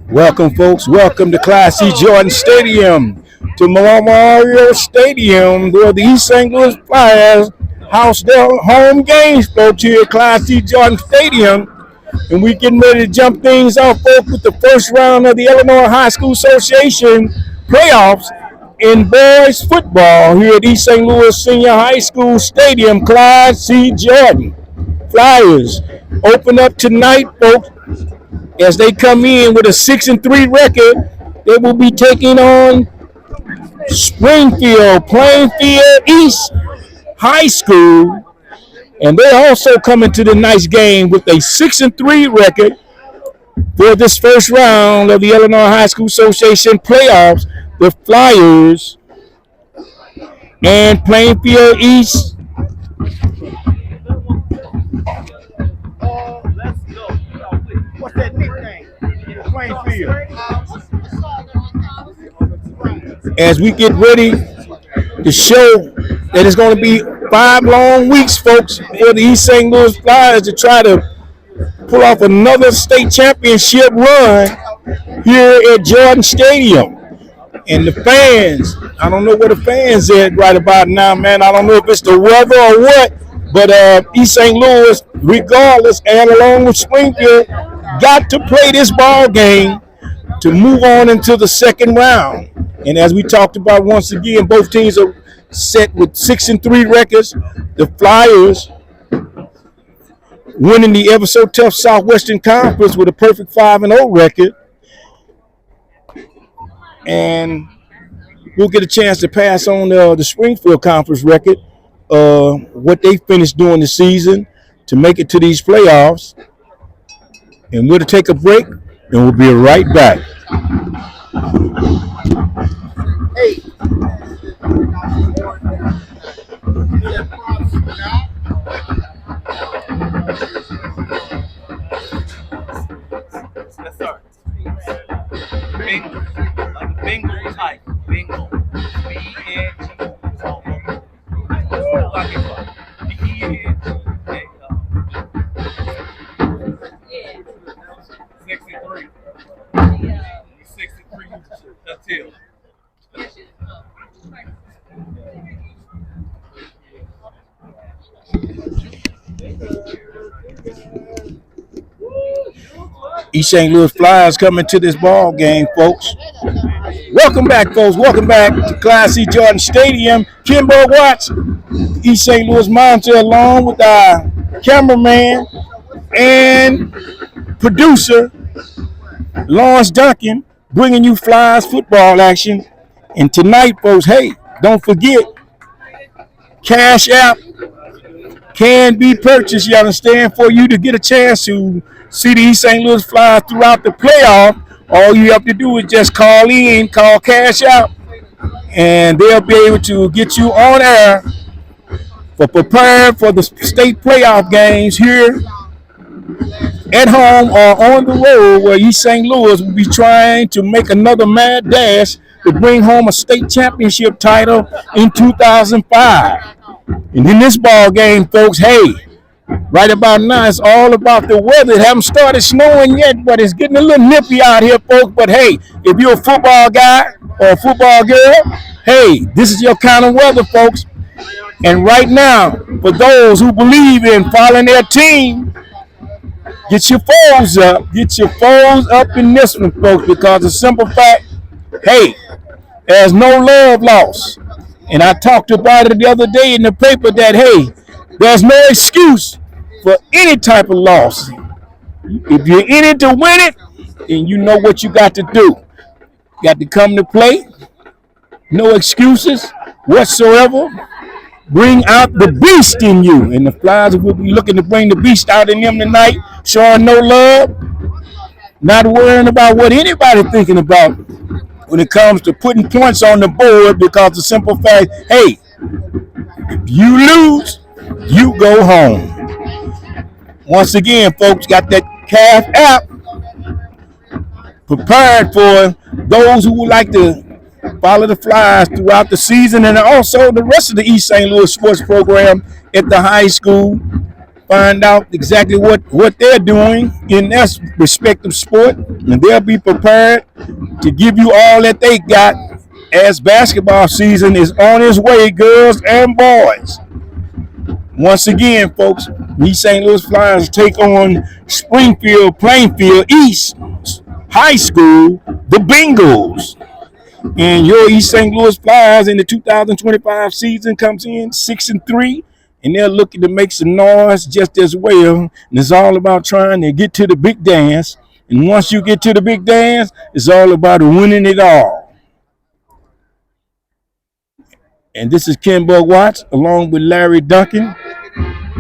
Welcome, folks. Welcome to Class C Jordan Stadium, to Memorial Stadium, where the East St. Louis Flyers house their home games, folks, here at Class C Jordan Stadium. And we're getting ready to jump things off, folks, with the first round of the Illinois High School Association Playoffs in boys football here at East St. Louis Senior High School Stadium. Class C Jordan Flyers open up tonight, folks, as they come in with a 6-3 record. They will be taking on Springfield, Plainfield East High School, and they're also coming to the nice game with a 6-3 record for this first round of the Illinois High School Association Playoffs. The Flyers and Plainfield East. What's that nickname? Plainfield. As we get ready to show that it's going to be 5 long weeks, folks, for the East St. Louis Flyers to try to pull off another state championship run here at Jordan Stadium. And the fans, I don't know where the fans at right about now, man. I don't know if it's the weather or what, but East St. Louis, regardless, and along with Springfield, got to play this ball game to move on into the second round. And as we talked about, once again, both teams are set with 6-3 records. The Flyers winning the ever so tough Southwestern Conference with a perfect 5-0 record. And we'll get a chance to pass on the Springfield Conference record, what they finished during the season to make it to these playoffs. And we'll take a break, and we'll be right back. Hey. Let's start. Bengal type. Bengal. That's it. East St. Louis Flyers coming to this ball game, folks. Welcome back, folks. Welcome back to Class C Jordan Stadium. Kimbo Watts, East St. Louis Monitor, along with our cameraman and producer, Lawrence Duncan, bringing you Flyers football action. And tonight, folks, hey, don't forget, Cash App can be purchased, you understand, for you to get a chance to see the East St. Louis Flyers throughout the playoff. All you have to do is just call Cash Out, and they'll be able to get you on air for preparing for the state playoff games here at home or on the road, where East St. Louis will be trying to make another mad dash to bring home a state championship title in 2005. And in this ball game, folks, hey, right about now, it's all about the weather. It hasn't started snowing yet, but it's getting a little nippy out here, folks. But hey, if you're a football guy or a football girl, hey, this is your kind of weather, folks. And right now, for those who believe in following their team, get your foes up. Get your foes up in this one, folks, because the simple fact, hey, there's no love lost. And I talked about it the other day in the paper that, hey, there's no excuse for any type of loss. If you're in it to win it, then you know what you got to do. You got to come to play. No excuses whatsoever. Bring out the beast in you. And the Flyers will be looking to bring the beast out in them tonight, showing no love, not worrying about what anybody's thinking about when it comes to putting points on the board, because the simple fact, hey, if you lose, you go home. Once again, folks, got that Cash App prepared for those who would like to Follow the Flyers throughout the season and also the rest of the East St. Louis sports program at the high school. Find out exactly what they're doing in their respective sport, and they'll be prepared to give you all that they got as basketball season is on its way, girls and boys. Once again, folks, East St. Louis Flyers take on Springfield, Plainfield East High School, the Bengals. And your East St. Louis Flyers in the 2025 season comes in 6-3, and they're looking to make some noise just as well. And it's all about trying to get to the big dance. And once you get to the big dance, it's all about winning it all. And this is Ken Bug Watts, along with Larry Duncan,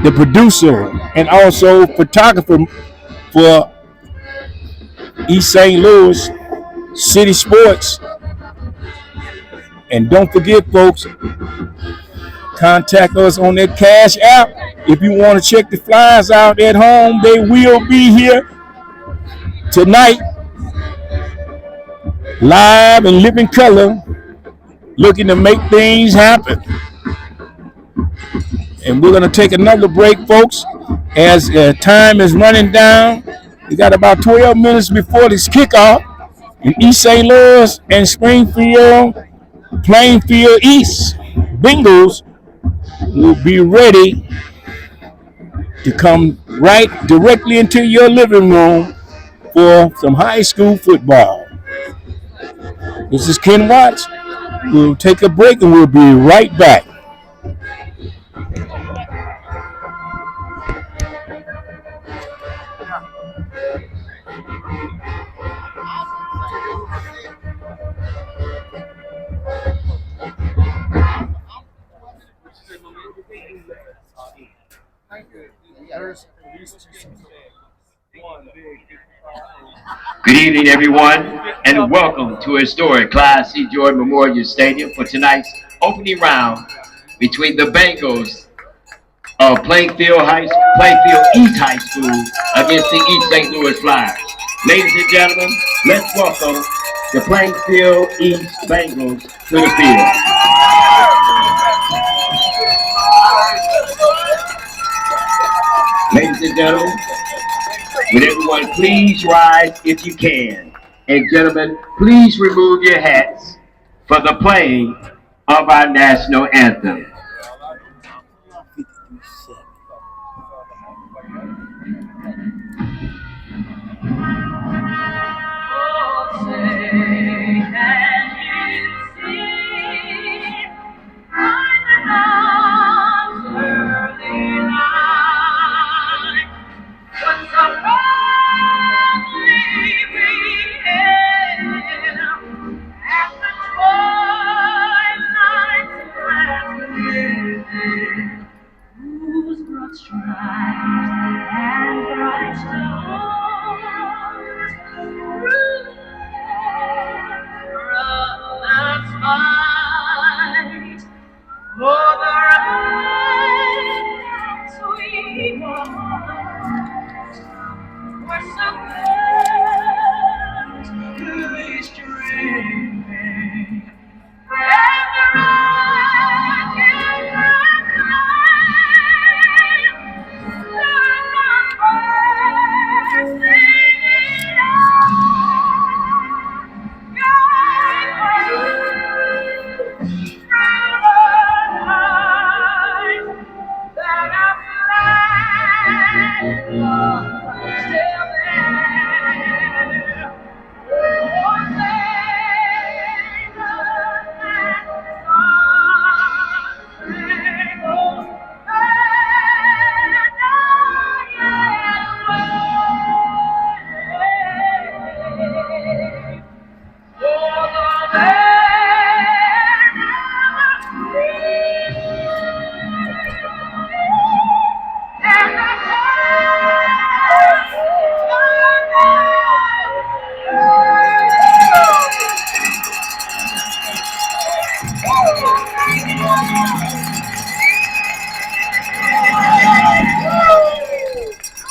the producer and also photographer for East St. Louis City Sports. And don't forget, folks, contact us on that Cash App. If you want to check the Flyers out at home, they will be here tonight, live and living color, looking to make things happen. And we're going to take another break, folks, as time is running down. We got about 12 minutes before this kickoff in East St. Louis and Springfield, Plainfield East. Bengals will be ready to come right directly into your living room for some high school football. This is Ken Watts. We'll take a break and we'll be right back. Good evening, everyone, and welcome to historic Class C. Jordan Memorial Stadium for tonight's opening round between the Bengals of Plainfield East High School against the East St. Louis Flyers. Ladies and gentlemen, let's welcome the Plainfield East Bengals to the field. Ladies and gentlemen, would everyone please rise if you can? And gentlemen, please remove your hats for the playing of our national anthem.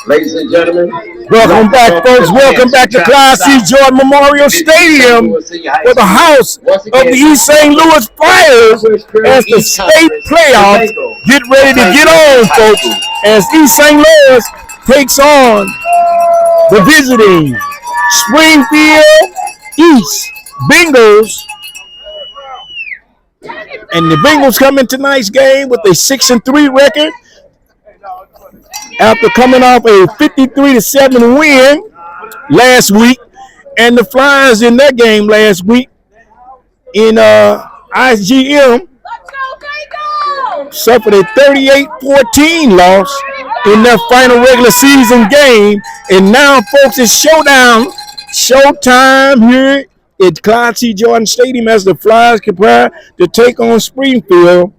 Ladies and gentlemen, welcome back, folks. Welcome back to Class C. Jordan Memorial Stadium for the house of the East St. Louis Flyers as the state playoffs get ready to get on, folks, as East St. Louis takes on the visiting Springfield East Bengals. And the Bengals come in tonight's game with a 6-3 record after coming off a 53-7 win last week. And the Flyers in that game last week in IGM suffered a 38-14 loss in their final regular season game. And now, folks, it's showtime here at Clyde C. Jordan Stadium as the Flyers prepare to take on Springfield.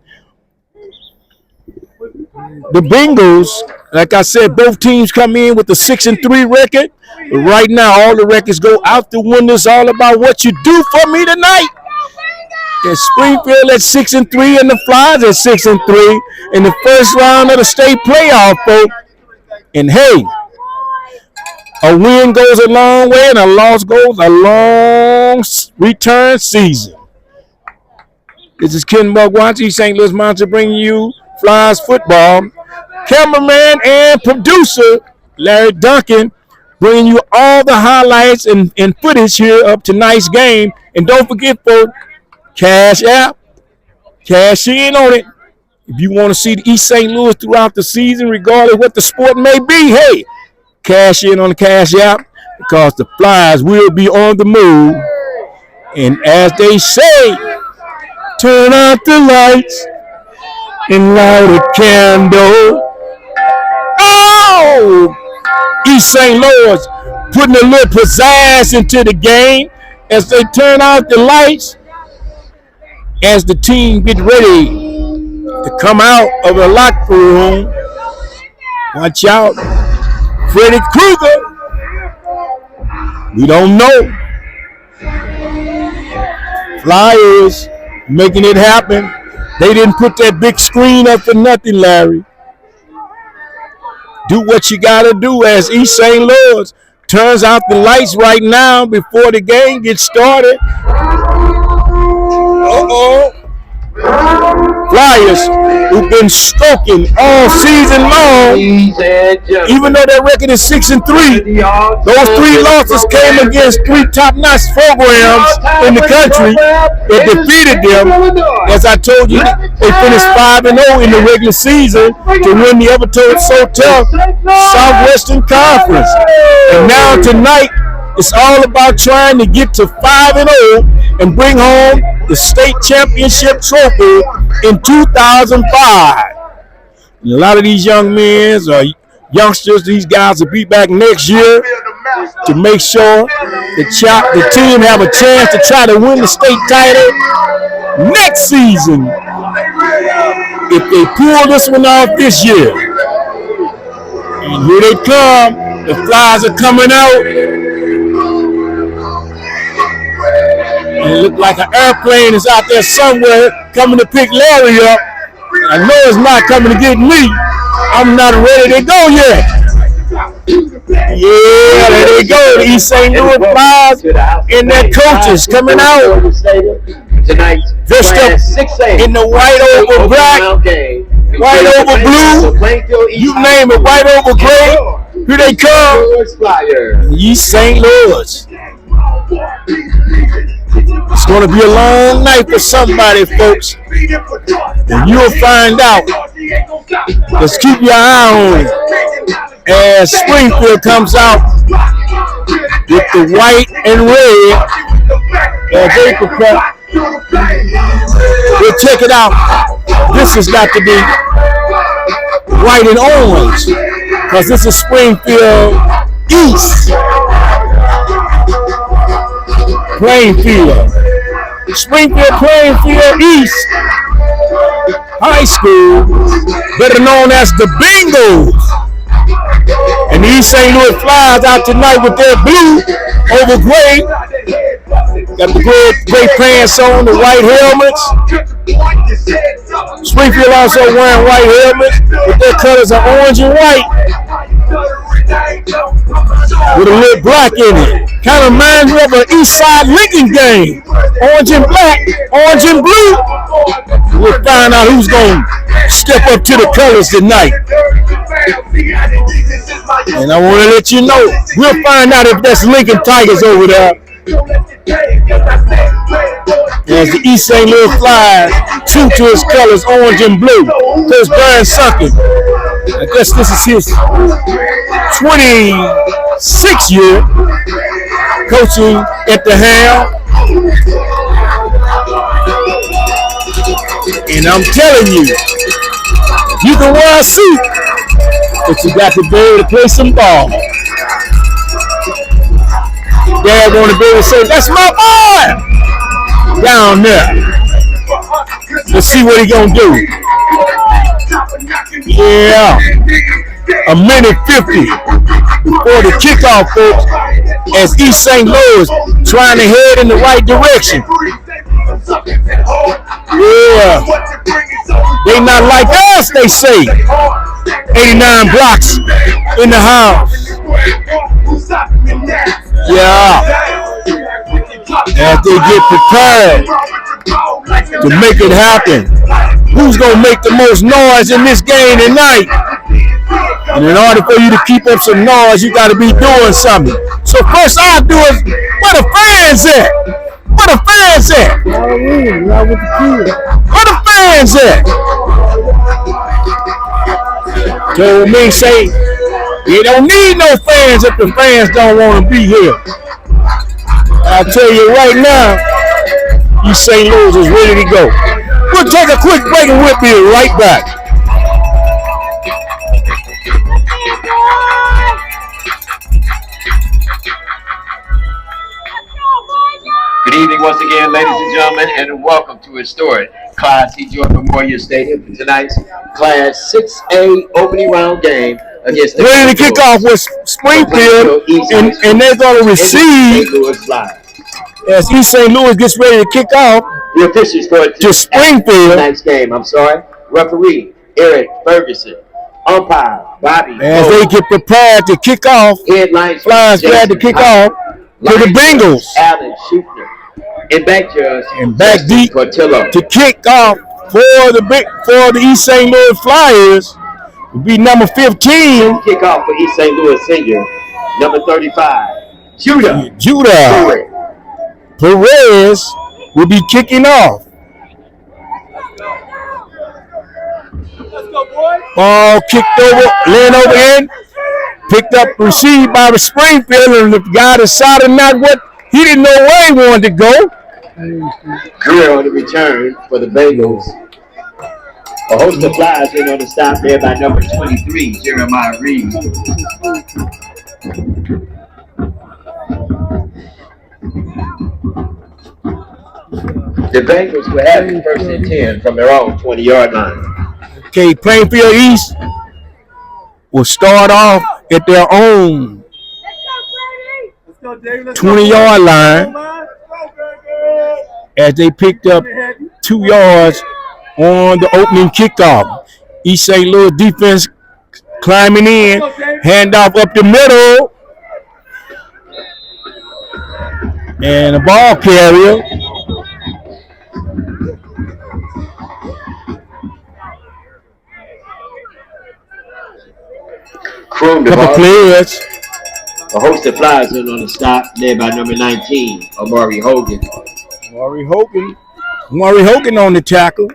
The Bengals, like I said, both teams come in with a 6-3 record. But right now, all the records go out the window. It's all about what you do for me tonight. There's Springfield at 6-3 and the Flyers at 6-3 in the first round of the state playoff, folks. And hey, a win goes a long way and a loss goes a long return season. This is Ken Mugwatch, St. Louis Monster, bringing you Flyers football. Cameraman and producer Larry Duncan bringing you all the highlights and footage here of tonight's game. And don't forget, folks, Cash App, cash in on it. If you want to see the East St. Louis throughout the season, regardless of what the sport may be, hey, cash in on the Cash App because the Flyers will be on the move. And as they say, turn out the lights and light a candle. Oh! East St. Louis putting a little pizzazz into the game as they turn out the lights as the team get ready to come out of the locker room. Watch out. Freddy Krueger. We don't know. Flyers making it happen. They didn't put that big screen up for nothing, Larry. Do what you got to do as East St. Louis turns out the lights right now before the game gets started. Uh-oh. Flyers, who've been stroking all season long, even though their record is 6-3, those 3 losses came against 3 top-notch programs in the country that defeated them. As I told you, they finished 5-0 in the regular season to win the ever-so-tough Southwestern Conference. And now tonight, it's all about trying to get to 5-0 and bring home the state championship trophy in 2005. And a lot of these young men or youngsters, these guys will be back next year to make sure the team have a chance to try to win the state title next season if they pull this one off this year. And here they come. The Flyers are coming out. And it looked like an airplane is out there somewhere coming to pick Larry up. I know it's not coming to get me. I'm not ready to go yet. Yeah, there they go. The East St. Louis Flyers and their coaches coming out. Dressed up in the white over black, white over blue, you name it, white over gray. Here they come. East St. Louis. It's going to be a long night for somebody, folks. And you'll find out. Just keep your eye on it. As Springfield comes out with the white and red vapor cup. We'll check it out. This has got to be white and orange because this is Springfield East. Plainfield. Springfield Plainfield East High School, better known as the Bengals. And the East St. Louis Flyers out tonight with their blue over gray. Got the gray pants on, the white helmets. Springfield also wearing white helmets, but their colors are orange and white. with a little black in it. Kind of reminds me of an East Side Lincoln game. Orange and black, orange and blue. We'll find out who's going to step up to the colors tonight. And I want to let you know, we'll find out if that's Lincoln Tigers over there. As the East St. Louis Flyers, true to his colors, orange and blue. There's Brian Sucker. I guess this is his 26th year coaching at the helm. And I'm telling you, you can wear a suit, but you got to be able to play some ball. Dad want to be able to say, that's my boy down there. Let's see what he gonna do. Yeah, a minute 50 before the kickoff, folks, as East St. Louis trying to head in the right direction. Yeah, they not like us, they say. 89 blocks in the house. Yeah, as they get prepared to make it happen. Who's going to make the most noise in this game tonight? And in order for you to keep up some noise, you got to be doing something. So first I'll do is, where the fans at? Where the fans at? Where the fans at? So me say, you don't need no fans if the fans don't want to be here. I'll tell you right now, East St. Louis is ready to go. We'll take a quick break and we'll be right back. Good evening once again, ladies and gentlemen, and welcome to historic Class E. Jordan Memorial Stadium for tonight's Class 6A opening round game against the ready to kick off with Springfield, and they're going to receive as East St. Louis gets ready to kick off. The officials for to Springfield tonight's game. Referee Eric Ferguson, umpire Bobby. As they get prepared to kick off, Flyers glad to kick off to the Bengals. Alan Schutner. And back deep Portillo. To kick off for the East St. Louis Flyers will be number 15. Kick off for East St. Louis senior, number 35, Judah Perez will be kicking off. Ball kicked over, laying over in, picked up, received by the Springfield, and the guy decided not what he didn't know where he wanted to go. Greer on the return for the Bengals. A host of Flyers in on the stop there by number 23, Jeremiah Reed. The Bengals will have it first and 10 from their own 20-yard line. Okay, Plainfield East will start off at their own 20-yard line as they picked up 2 yards on the opening kickoff. East St. Louis defense climbing in, handoff up the middle, and the ball carrier couple players. A host of Flyers in on the stop, led by number 19, Amari Hogan. Amari Hogan on the tackle.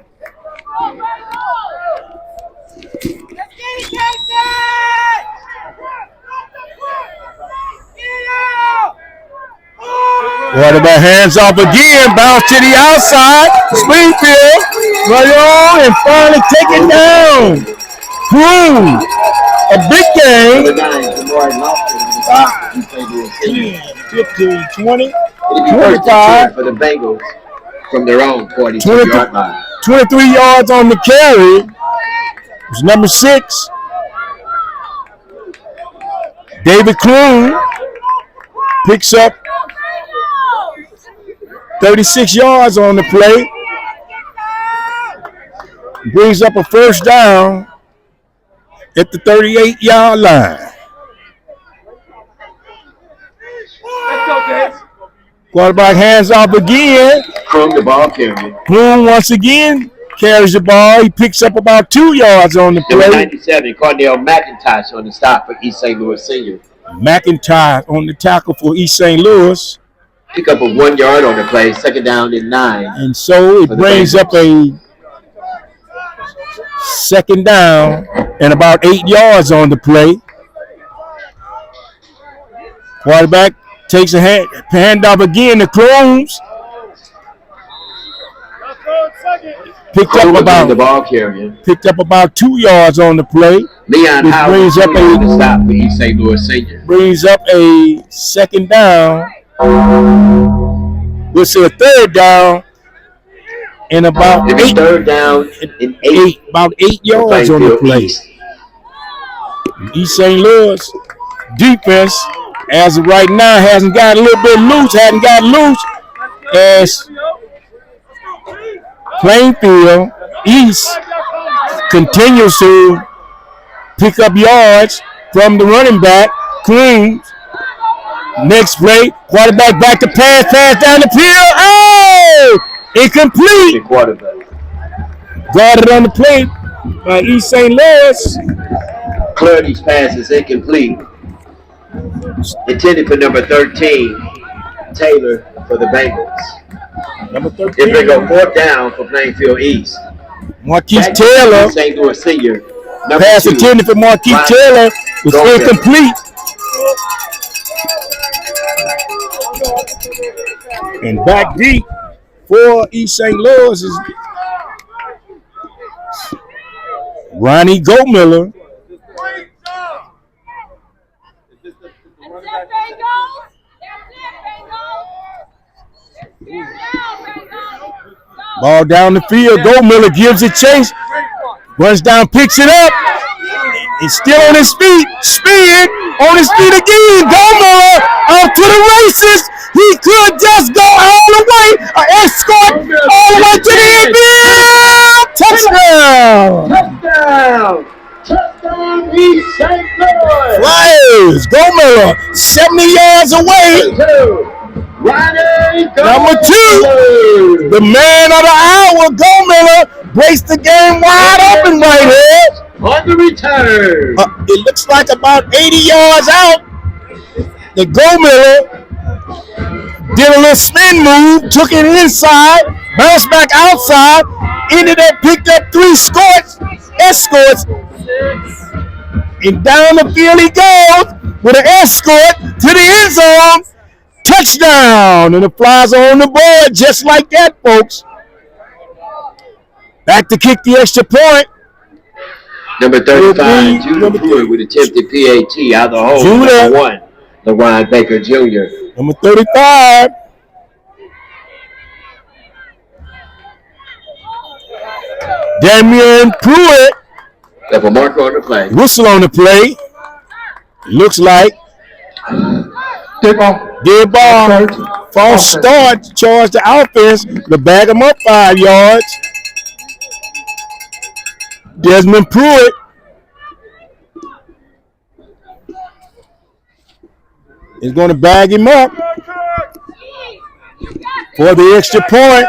What about hands off again? Bounce to the outside. Springfield right on and finally take it down. Boom. A big game. 15, 20, 25. For the Bengals from their own 42-yard line. 23 yards on the carry. It's number 6. David Kloon picks up 36 yards on the play. Brings up a first down at the 38-yard line. Quarterback hands off again. From the ball carrier. Bloom once again carries the ball. He picks up about 2 yards on the Number play. 97, Cornell McIntosh on the stop for East St. Louis Senior. McIntyre on the tackle for East St. Louis. Pick up a 1 yard on the play, second down and 9. And so it brings up a second down and about 8 yards on the play. Quarterback takes a handoff again to Clones. Picked up about 2 yards on the play. Leon which Howard brings up on the stop for East St. Louis Senior. Brings up a second down. We'll say a third down and about third down and 8. About 8 yards on the play. East St. Louis defense, as of right now, hasn't got loose, as Plainfield East continues to pick up yards from the running back, Clean. Next play, quarterback back to pass down the field. Oh! Incomplete. Guarded on the play by East St. Louis. Clardy's pass is incomplete. Intended for number 13, Taylor for the Bengals. Number 13. It brings up fourth down for Plainfield East. Marquise Taylor. St. Louis Senior. Pass intended for Marquise Taylor was incomplete. And back deep for East St. Louis is Ronnie Goldmiller. Ball down the field. Goldmiller gives it chase. Runs down, picks it up. He's still on his feet. Speed on his feet again. Goldmiller out to the races. He could just go all the way. An escort all the way to the end. Touchdown. Touchdown, East St. Louis. Flyers. Goldmiller 70 yards away. Number 2, the man of the hour, Goldmiller, breaks the game wide open right here. On the return. It looks like about 80 yards out. The Goldmiller did a little spin move, took it inside, bounced back outside, ended up, picked up 3 escorts, and down the field he goes with an escort to the end zone. Touchdown, and the Flyers are on the board just like that, folks. Back to kick the extra point. Number 35, Judah Pruitt with attempted PAT out of the hole. Number 1, LaRon Baker Jr. Number 35. Damian Pruitt. Double marker on the play. Whistle on the play. Looks like dead ball. False start. Charge the offense. To bag him up 5 yards. Desmond Pruitt. Is going to bag him up for the extra point.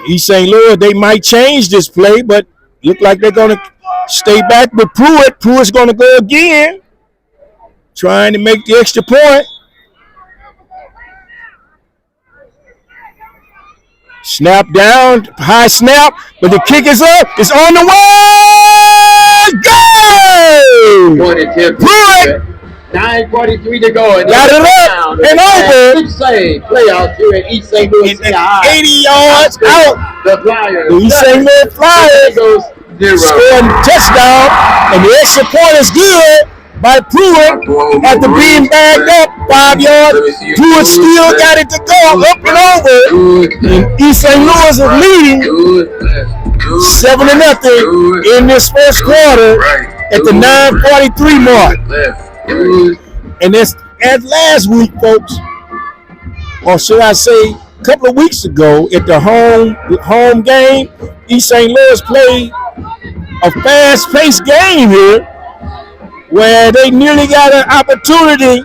East St. Louis, they might change this play, but look like they're going to stay back with Pruitt. Pruitt's going to go again, trying to make the extra point. Snap down, high snap, but the kick is up. It's on the way. Go! Pruitt. 9:43 to go. And got it up and over. Big save. Playoffs here at East St. Louis. 80 yards out. The Flyers. The East St. Louis Flyers scoring touchdown, and the extra point is good by Pruitt after being bagged up 5 yards. Pruitt still got it to go up and over. And East St. Louis is leading 7-0 in this first quarter at the 9:43 mark. And it's as last week, folks, or should I say a couple of weeks ago at the home game, East St. Louis played a fast-paced game here where they nearly got an opportunity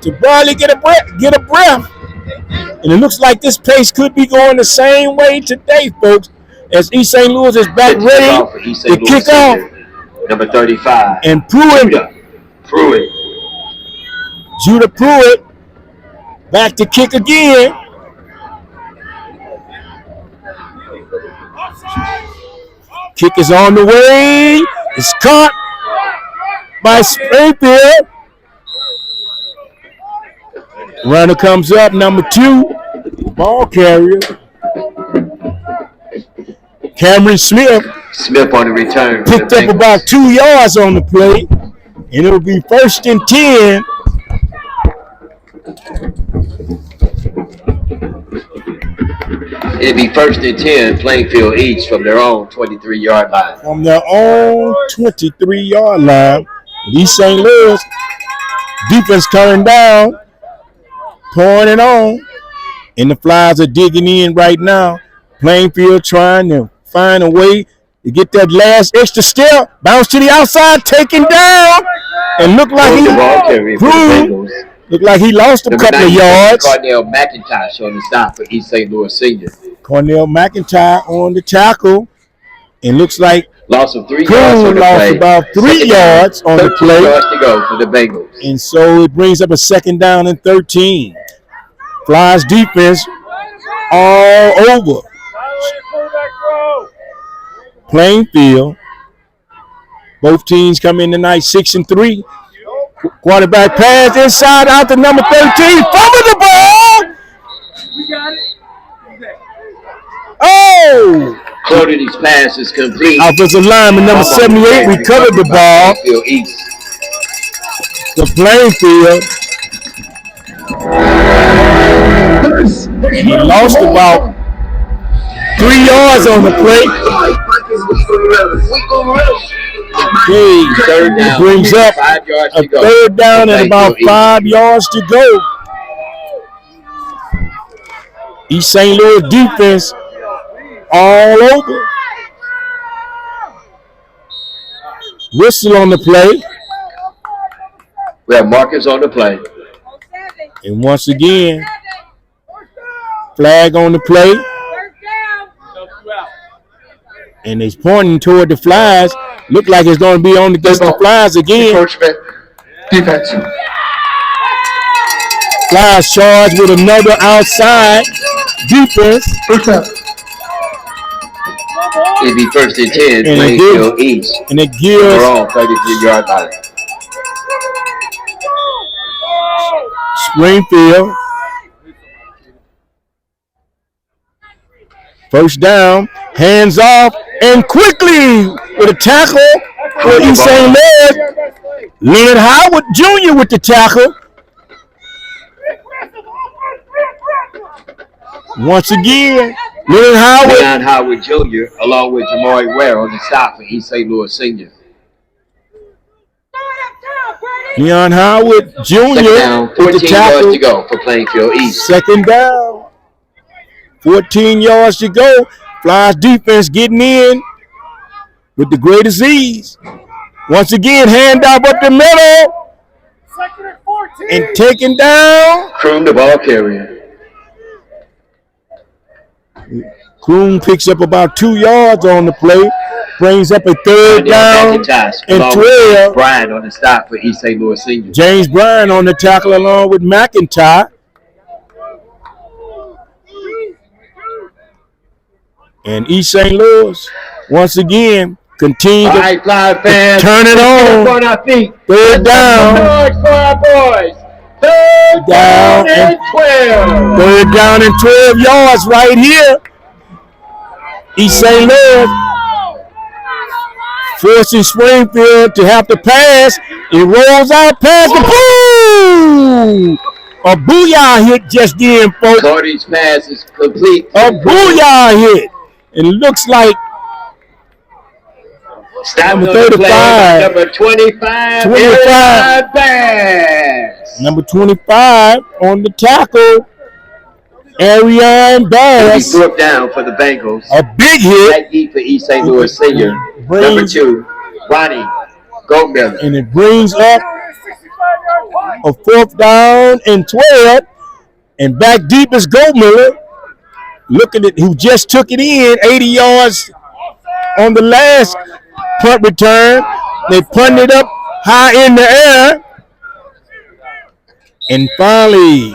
to barely get a breath And it looks like this pace could be going the same way today, folks, as East St. Louis is back ready to kick off. Number 35. And Pruitt. Judah Pruitt back to kick again. Kick is on the way. It's caught by Springfield. Runner comes up, number 2, ball carrier. Cameron Smith. Smith on the return. Picked up about 2 yards on the play, and it'll be 1st and 10. It'll be 1st and 10, Plainfield East from their own 23-yard line. From their own 23-yard line. East St. Louis defense coming down, pouring it on, and the Flyers are digging in right now. Plainfield trying to find a way to get that last extra step. Bounce to the outside, taken down, and looked like he lost a couple of yards. Cornell McIntosh on the stop for East St. Louis Senior. Cornell McIntyre on the tackle, and looks like loss of 3 yards on the play. About 3 yards on the play. 13 yards to go for the Bengals. And so it brings up a 2nd down and 13. Flyers defense all over Plainfield. Both teams come in tonight 6-3. Quarterback pass inside out to number 13. Fumble the ball. Oh! Cody's pass is complete. Offensive lineman number 78 recovered the ball. The Plainfield. He lost about 3 yards on the play. Okay, brings up a 3rd down and about 5 yards to go. East St. Louis defense all over. Whistle on the play. We have Marcus on the play. And once again, flag on the play. And it's pointing toward the Flyers. Look like it's going to be on against the Flyers again. Defense. Flyers charged with another outside defense. It'll be 1st and 10, Plainfield East. And it gives their own 33-yard line. Springfield. 1st down, hands off, and quickly with a tackle for East St. Louis. Leonard Howard Jr. with the tackle. Once again, Leon Howard Jr. along with Jamari Ware on the stop for East St. Louis Senior. Leon Howard Jr. Down, 14 with the tackle. yards to go for Plainfield East. 2nd down. 14 yards to go. Flyers defense getting in with the greatest ease. Once again, handoff up the middle. 2nd and 14. And taken down. Kroon, the ball carrier. Kroon picks up about 2 yards on the play. Brings up a 3rd down and 12. Bryan on the stop for East St. Louis Senior. James Bryan on the tackle along with McIntyre. And East St. Louis, once again, continue to turn it on. 3rd down. For our boys. 3rd down and 12. 3rd down and 12 yards right here. East St. Louis forcing Springfield to have to pass. It rolls out past the boom. A booyah hit just then, folks. Cody's pass is complete. A booyah hit. And it looks like number 35. Number 25. 25. Bass. Number 25 on the tackle. Ariane Bass. 4th down for the Bengals. A big hit. Back deep for East St. Louis Senior. Number 2, Ronnie Goldmiller. And it brings up a 4th down and 12. And back deep is Goldmiller. Looking at who just took it in 80 yards on the last punt return. They punted it up high in the air. And finally,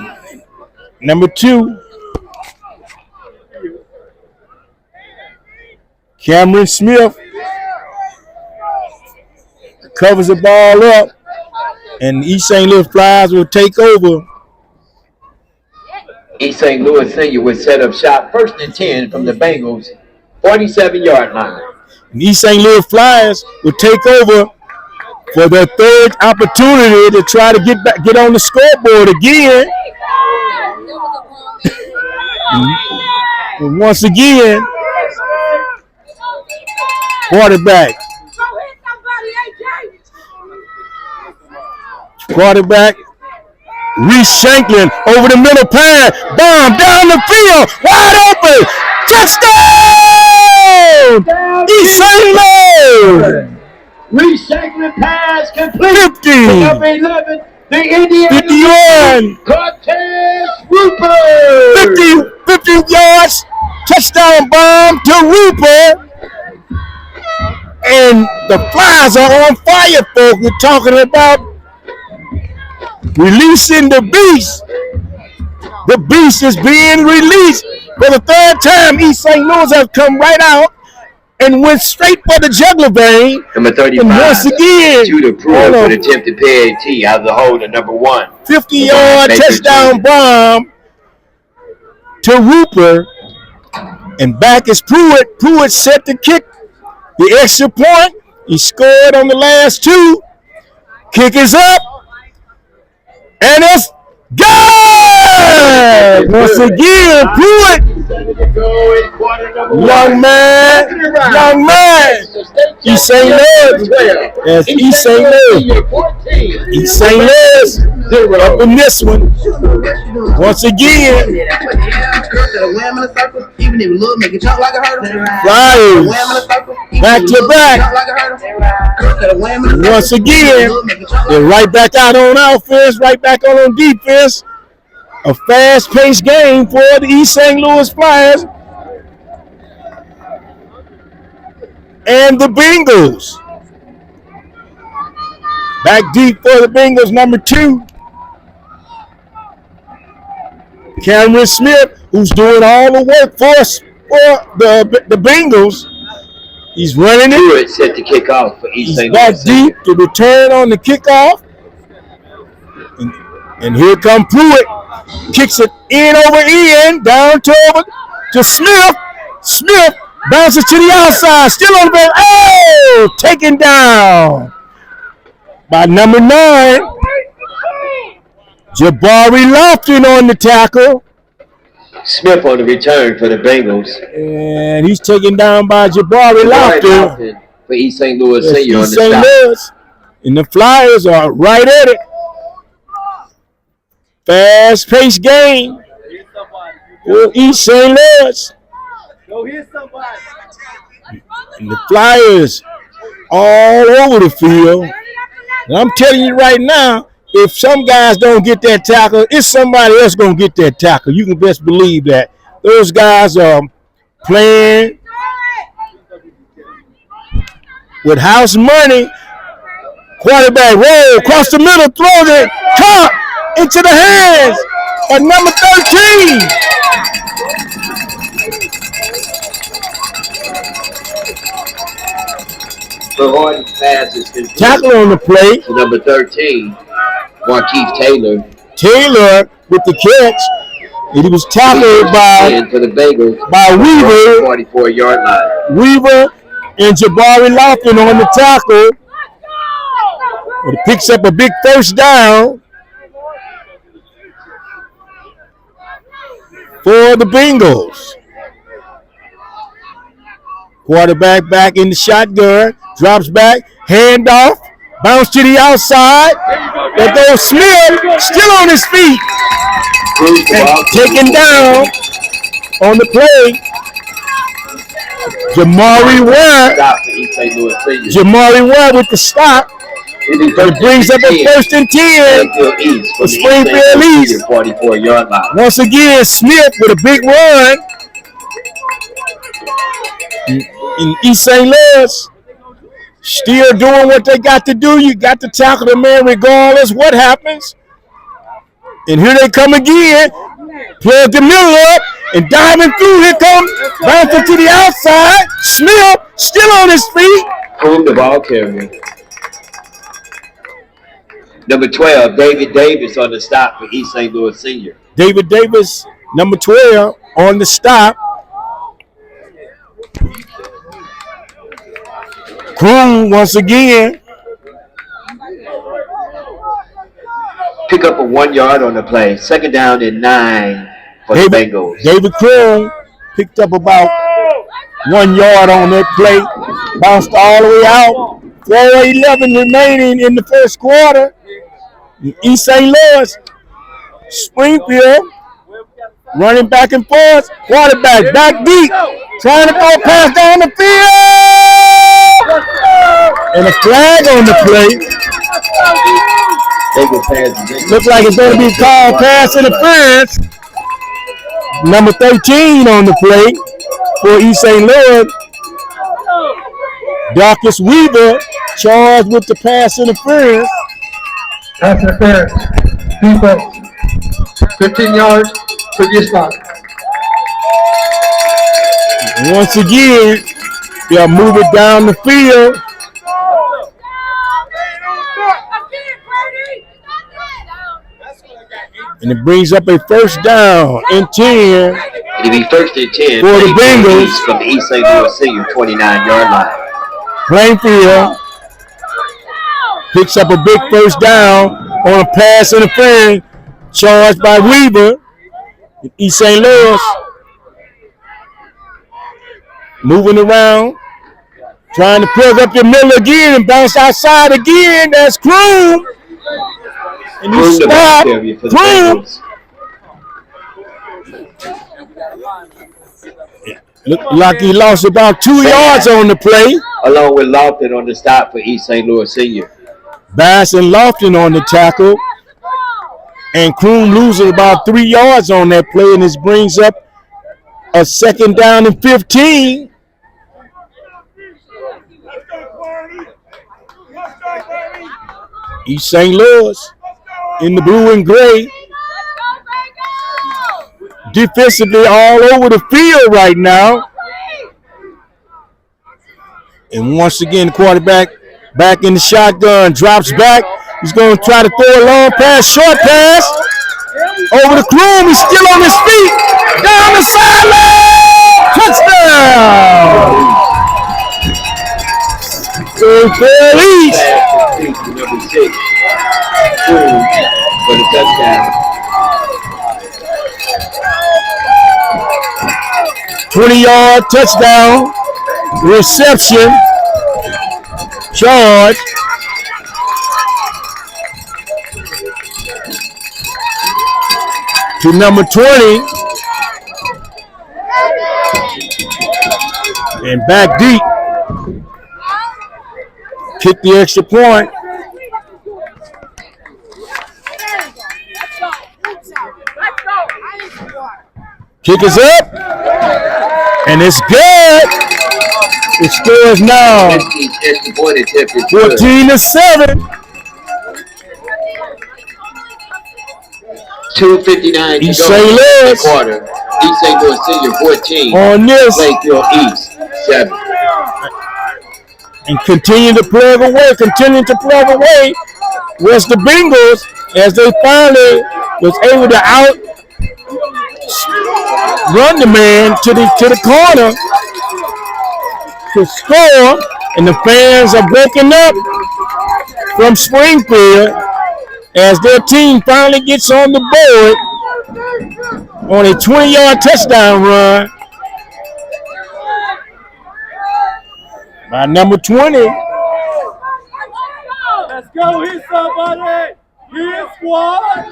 number 2, Cameron Smith covers the ball up, and East St. Louis Flyers will take over. East St. Louis Senior would set up shop 1st and 10 from the Bengals 47-yard line. And East St. Louis Flyers will take over for their 3rd opportunity to try to get on the scoreboard again. And once again, quarterback Reese Shanklin over the middle pass, bomb down the field, wide open, touchdown! East St. Louis. Reese Shanklin pass complete. 50. Number 11, the Indiana 51. Cortez Rupert. 50 yards, touchdown bomb to Rupert. And the Flyers are on fire, folks. We're talking about releasing the beast. The beast is being released for the 3rd time. East St. Louis have come right out and went straight for the jugular vein. Number 35, and once again, Judah Pruitt with attempted PAT out of the hole to number 1. 50-yard touchdown bomb to Rupert. And back is Pruitt. Pruitt set to kick the extra point. He scored on the last 2. Kick is up. And it's good! Once again, Pruitt. Young man. East St. Louis. That's East St. Louis. East St. Louis up in this one. Once again, Flyers back to back. Once again, they're right back out on offense, right back on defense. A fast-paced game for the East St. Louis Flyers and the Bengals. Back deep for the Bengals, number 2. Cameron Smith, who's doing all the work for us for the Bengals. He's running it. Pruitt set to kick off for East St. Louis. Back deep to return on the kickoff. And here come Pruitt. Kicks it in over Ian, down to Smith. Smith bounces to the outside, still on the ball. Oh, taken down by number 9. Jabari Lofton on the tackle. Smith on the return for the Bengals. And he's taken down by Jabari Lofton for East St. Louis Senior on the St. Louis. And the Flyers are right at it. Fast-paced game for East St. Louis. And the Flyers all over the field. And I'm telling you right now, if some guys don't get that tackle, it's somebody else going to get that tackle. You can best believe that. Those guys are playing with house money. Quarterback roll across the middle, throws it, caught into the hands of number 13. Harden's pass is complete. Tackle on the play. To number 13, Markeith Taylor. Taylor with the catch. And he was tackled for the Bengals by Weaver. 44-yard line. Weaver and Jabari Lofton on the tackle. But it picks up a big first down for the Bengals. Quarterback back in the shotgun, drops back, handoff, bounce to the outside. There goes Smith, still on his feet, and taken down on the play. Jamari Ware with the stop. But it brings up a 1st and 10 for Springfield East. 44-yard line. Once again, Smith with a big run. In East St. Louis, still doing what they got to do. You got to tackle the man regardless what happens. And here they come again. Plug the middle up and diving through. Here comes bouncing to the outside. Smith still on his feet. Prove the ball carrier. Number 12, David Davis on the stop for East St. Louis Senior. David Davis, number 12, on the stop. Kroon once again. Pick up a 1 yard on the play. 2nd down and 9 for the Bengals. David Kroon picked up about 1 yard on that play. Bounced all the way out. 4:11 remaining in the first quarter. East St. Louis, Springfield, running back and forth. Quarterback back deep, trying to throw a pass down the field. And a flag on the play. Looks like it's going to be called pass interference. Number 13 on the play for East St. Louis. Darkus Weaver charged with the pass interference. Pass interference. Defense. 15 yards. Previous spot. Once again, they'll move it down the field. And it brings up a 1st down and 10. It'll be 1st and 10 for the Bengals from the East St. Louis Senior 29-yard line. Plainfield picks up a big 1st down on a pass interference charged by Weaver. East St. Louis moving around, trying to plug up the middle again and bounce outside again. That's Kroon. And you stop. Kroon. Looked like he lost about 2 yards on the play. Along with Lofton on the stop for East St. Louis Senior. Bass and Lofton on the tackle. And Kroon loses about 3 yards on that play, and this brings up a 2nd down and 15. East St. Louis in the blue and gray. Defensively all over the field right now. And once again, the quarterback back in the shotgun, drops back. He's going to try to throw a long pass, short pass. Over the Kroon, he's still on his feet. Down the sideline. Touchdown. Springfield East. Number 6, Kroon for the touchdown. 20-yard touchdown reception. Charge. To number 20. And back deep. Kick the extra point. Kick is up. And it's good. It scores now 14-7. 2:59 to East go St. in Louis. the quarter. East St. Louis Senior 14. On this. Plainfield East 7. And continue to plug away. Was the Bengals as they finally was able to run the man to the corner to score, and the fans are breaking up from Springfield as their team finally gets on the board on a 20-yard touchdown run by number 20. Let's go, hit somebody! Hit squad!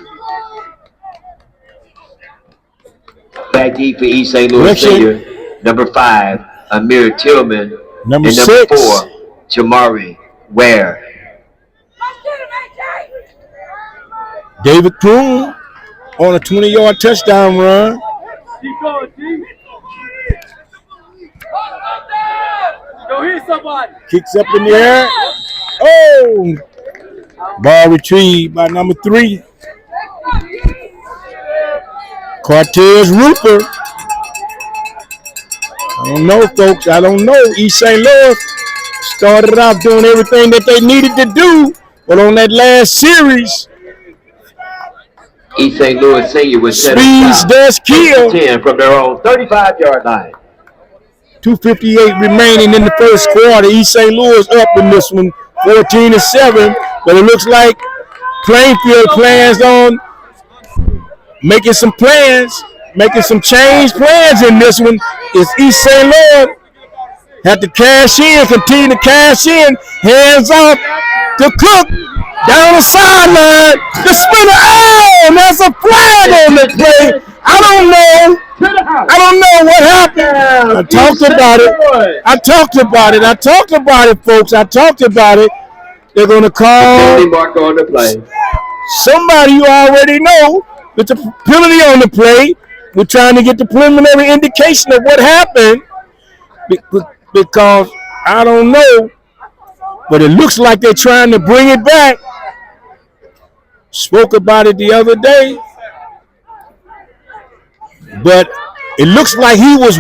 Back deep for East St. Louis Senior. Number 5, Amir Tillman. Number and 6, number 4, Jamari Ware. David Kroon on a 20-yard touchdown run. Keep going, G. Go hit somebody. Kicks up in the air. Oh! Ball retrieved by number 3. Cortez Rupert. I don't know, folks. I don't know. East St. Louis started off doing everything that they needed to do, but on that last series, East St. Louis Senior was set speeds does kill. 10 from their own 35-yard line. 2:58 remaining in the first quarter. East St. Louis up in this one, 14-7. But it looks like Plainfield plans on making some plans, making some change plans in this one. Is East St. Louis have to cash in, continue to cash in. Hands off to Cook. Down the sideline. The spinner. Oh, and there's a flag on the play. I don't know what happened. I talked about it, folks. I talked about it. They're going to call Mark on the play. somebody you already know with the penalty on the play. We're trying to get the preliminary indication of what happened because I don't know, but it looks like they're trying to bring it back. Spoke about it the other day, but it looks like he was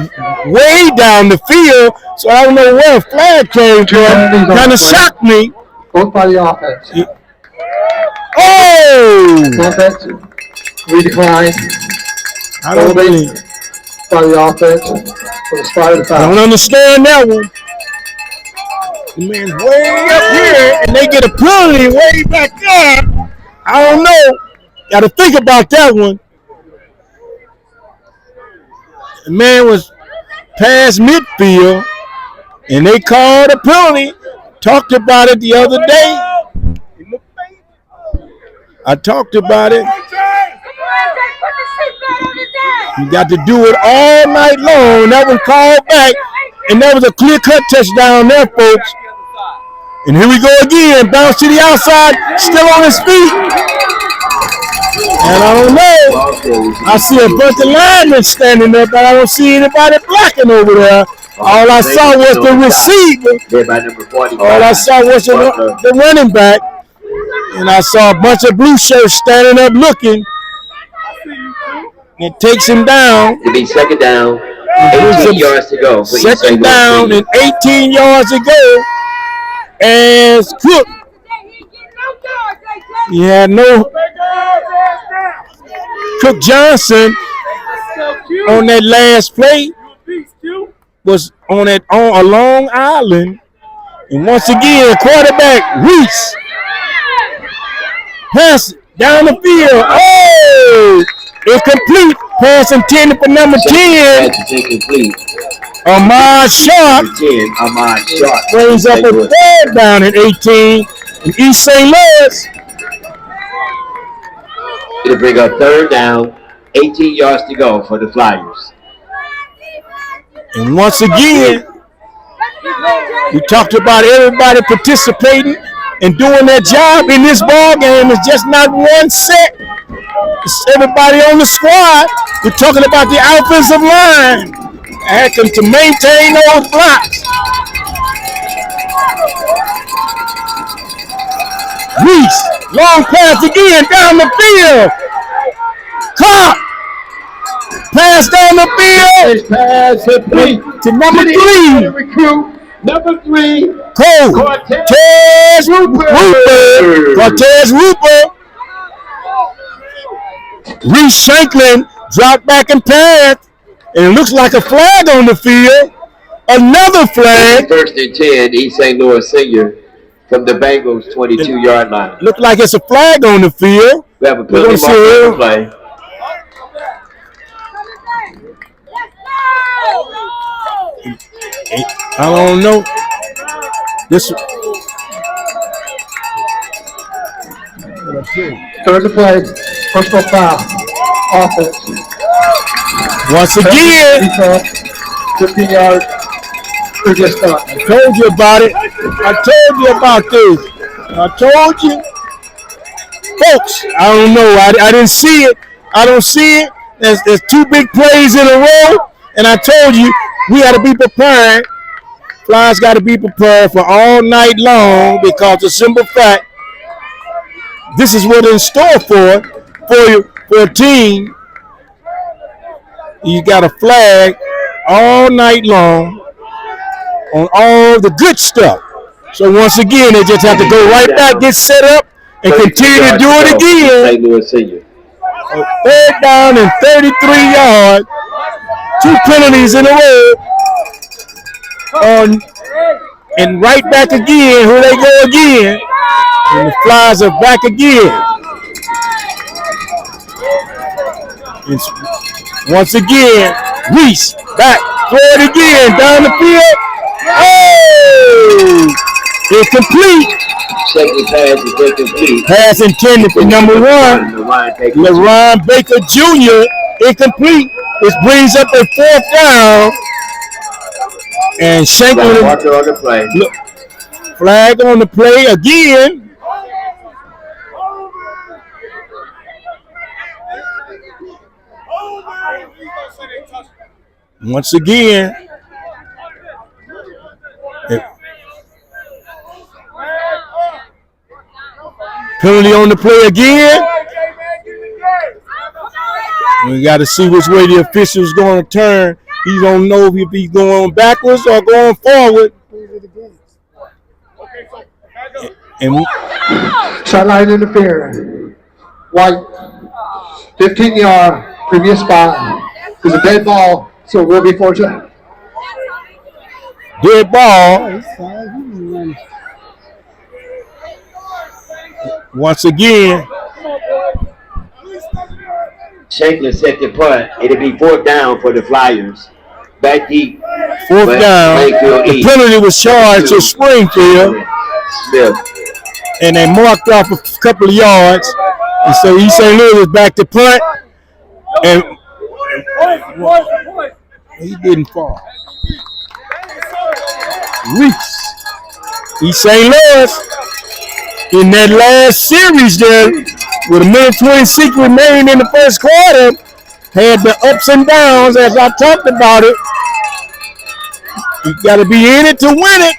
way down the field, so I don't know where a flag came from. Kind of shocked me. Both by the offense. Oh! Offense, we decline. I don't really. By the offense, for the spot of the I foul. don't understand that one. The man's way up here, and they get a penalty way back there. I don't know. Got to think about that one. The man was past midfield, and they called a penalty. Talked about it the other day. I talked about it. You got to do it all night long. That was called back, and that was a clear-cut touchdown there, folks. And here we go again. Bounce to the outside, still on his feet. And I don't know. I see a bunch of linemen standing there, but I don't see anybody blocking over there. All I saw was the receiver. All I saw was the running back. And I saw a bunch of blue shirts standing up looking. It takes him down. It'll be second down, 18 yards to go. Second down and 18 yards to go. As Cook, he had no Cook Johnson on that last play was on a Long Island, and once again quarterback Reese pass it down the field. Oh, it's complete. Pass intended for number 10. Ahmad Sharp brings up a third down at 18 in East St. Louis. It'll bring up third down, 18 yards to go for the Flyers. And once again, we talked about everybody participating and doing their job in this ball game. It's just not one set. It's everybody on the squad. We're talking about the offensive line. Asking to maintain those blocks. Reese, long pass again down the field. Clark, pass down the field. Pass complete to number 3. Recruit number 3. Cole. Cortez Rupert. Cortez Rupert. Reese Shanklin dropped back and passed. And it looks like a flag on the field. Another flag. First and 10, East St. Louis Senior from the Bengals 22-yard line. Look like it's a flag on the field. We have a penalty mark on the play. I don't know. This. Third to play, personal foul, offense. Once again, 15 yards, previous start. I told you about it. I told you about this. I told you. Folks, I don't know. I didn't see it. I don't see it. There's 2 big plays in a row, and I told you we got to be prepared. Flyers got to be prepared for all night long because the simple fact, this is what in store for a team. You got a flag all night long on all the good stuff. So once again, they just have to go right back, get set up, and continue to do it again. Third down and 33 yards. 2 penalties in a row. And right back again. Here they go again. And the Flyers are back again. And once again, Reese back. Throw it again. Down the field. Oh! Incomplete. Second pass is incomplete. Pass intended for number 1, LaRon Baker Jr. Incomplete. This brings up a 4th down. And Shanklin on the play. Flag on the play again. Once again. Penalty on the play again. We got to see which way the official's going to turn. He don't know if he's going backwards or going forward. And Sideline interference. White, 15-yard, previous spot. There's a dead ball, so we'll be fortunate. Dead ball. Once again. Shanklin set the punt. It'll be 4th down for the Flyers. Back deep. 4th down. The penalty was charged to Springfield. Smith. And they marked off a couple of yards. And so East St. Louis was back to punt. And he didn't fall. Reese. East St. Louis in that last series there, with 1:26 remaining in the first quarter, had the ups and downs as I talked about it. You got to be in it to win it.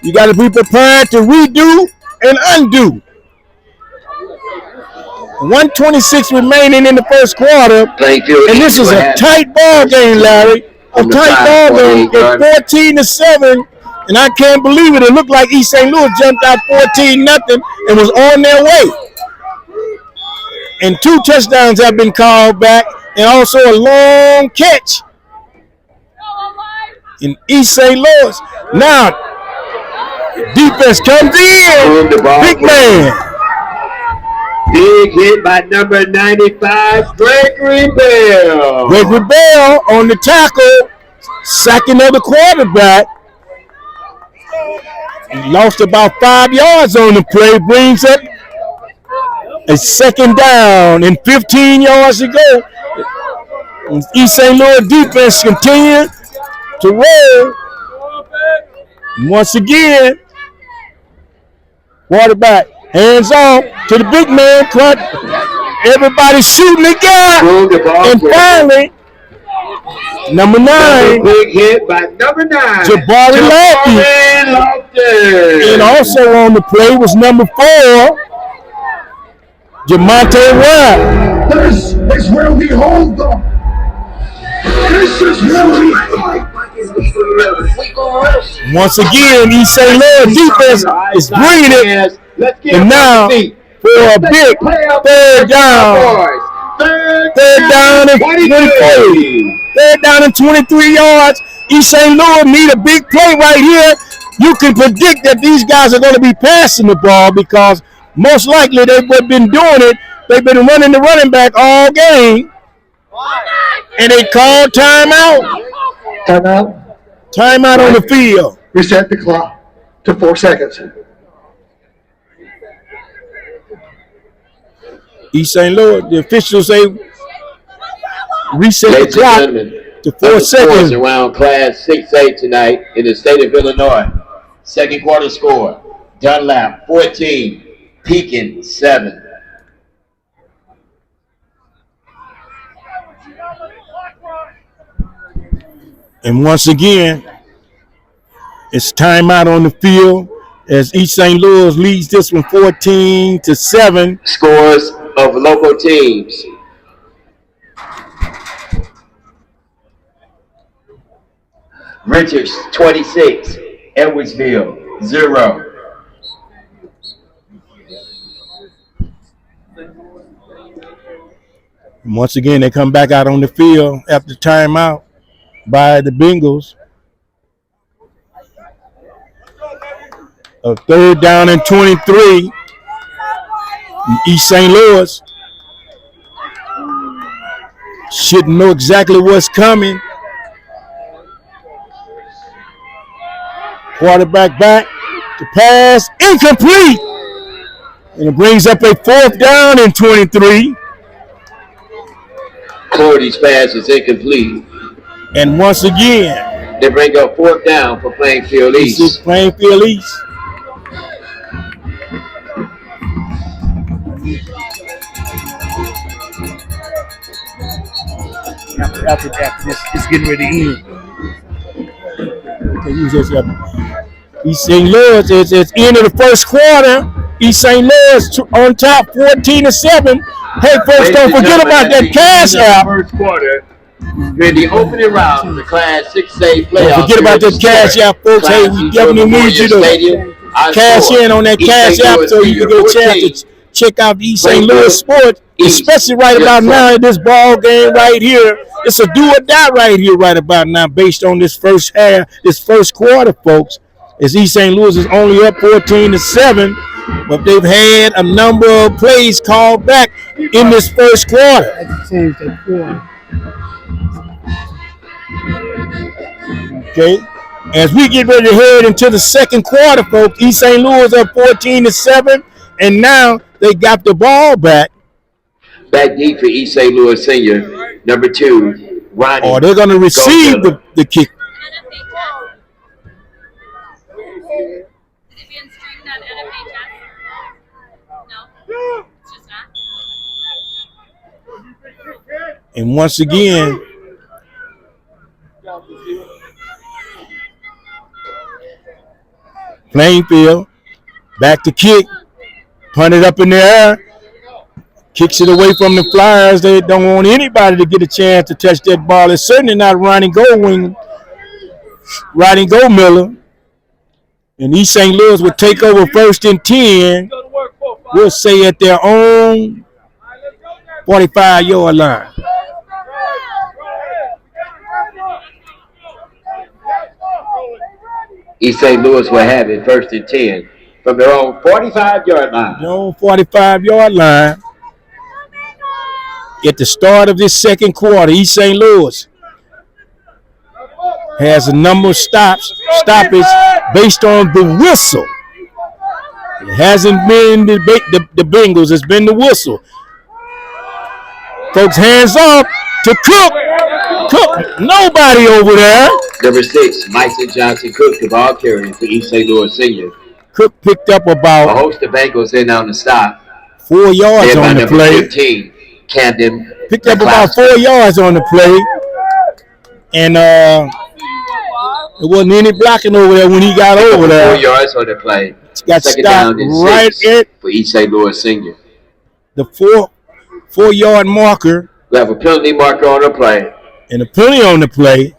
You got to be prepared to redo and undo. 1:26 remaining in the first quarter, and this is a tight ball game, Larry. A tight ball game at 14-7, and I can't believe it. It looked like East St. Louis jumped out 14-0 and was on their way. And 2 touchdowns have been called back, and also a long catch in East St. Louis. Now, defense comes in. Big man. Big hit by number 95, Gregory Bell. Gregory Bell on the tackle, sacking of the quarterback. He lost about 5 yards on the play, brings up a 2nd down and 15 yards to go. East St. Louis defense continues to roll. Once again, quarterback hands off to the big man. Cut. Everybody shooting the guy. And finally, number 9. Big hit by number 9. Jabari Lofty. And also on the play was number 4. Jamonte Webb. This is where we hold them. This is where we fight. Once again, East St. Louis defense is bringing it. And now for a big 3rd down. 3rd down and 23. 3rd down and 23 yards. East St. Louis need a big play right here. You can predict that these guys are going to be passing the ball because most likely they've been doing it. They've been running the running back all game. And they called timeout. Timeout on the field. Reset the clock to 4 seconds. East St. Louis, the officials say reset the clock to 4 seconds. Around Class 6A tonight in the state of Illinois. Second quarter score. Dunlap 14, Pekin 7. And once again, it's timeout on the field as East St. Louis leads this one 14-7. Scores of local teams. Richards 26, Edwardsville 0. And once again, they come back out on the field after timeout by the Bengals. A 3rd down and 23. East St. Louis should know exactly what's coming. Quarterback back. The pass incomplete. And it brings up a 4th down and 23. Cordy's pass is incomplete. And once again, they bring up 4th down for Plainfield East. Plainfield East. After this, it's getting ready to end. Okay, use this up. East St. Louis, it's end of the first quarter. East St. Louis on top 14-7. Hey, folks, don't forget about that cash app. First quarter. In the opening round of the Class 6A Playoffs. Don't forget about that cash app, folks. Hey, we definitely need you to cash in on that cash app so you can get a chance to check out the East St. Louis sport, especially right about now in this ball game right here. It's a do or die right here right about now based on this first half, this first quarter, folks. As East St. Louis is only up 14-7, but they've had a number of plays called back in this first quarter. Okay, as we get ready to head into the second quarter, folks, East St. Louis up 14-7, and now they got the ball back. Back deep for East St. Louis senior, number 2, Ronnie. Oh, they're going to receive the kick. And once again, Plainfield back to kick, punt it up in the air, kicks it away from the Flyers. They don't want anybody to get a chance to touch that ball. It's certainly not Ronnie Miller. And East St. Louis would take over 1st and 10. We'll say at their own 45-yard line. East St. Louis will have it 1st and 10 from their own 45-yard line. Their own 45-yard line. At the start of this second quarter, East St. Louis has a number of stoppage based on the whistle. It hasn't been the Bengals, it's been the whistle. Folks, hands off to Cook. Cook, nobody over there. Number 6, Myson Johnson Cook, the ball carrier for East St. Louis senior. Cook picked up about a host of Bengals in on the stop. 4 yards on the play. 15, Camden. Picked up about 4 yards on the play. And there wasn't any blocking over there when he got over there. 4 yards on the play. Got Second stopped down and right 6 at for East St. Louis senior. The 4-yard marker. We have a penalty marker on the play. And a penalty on the play.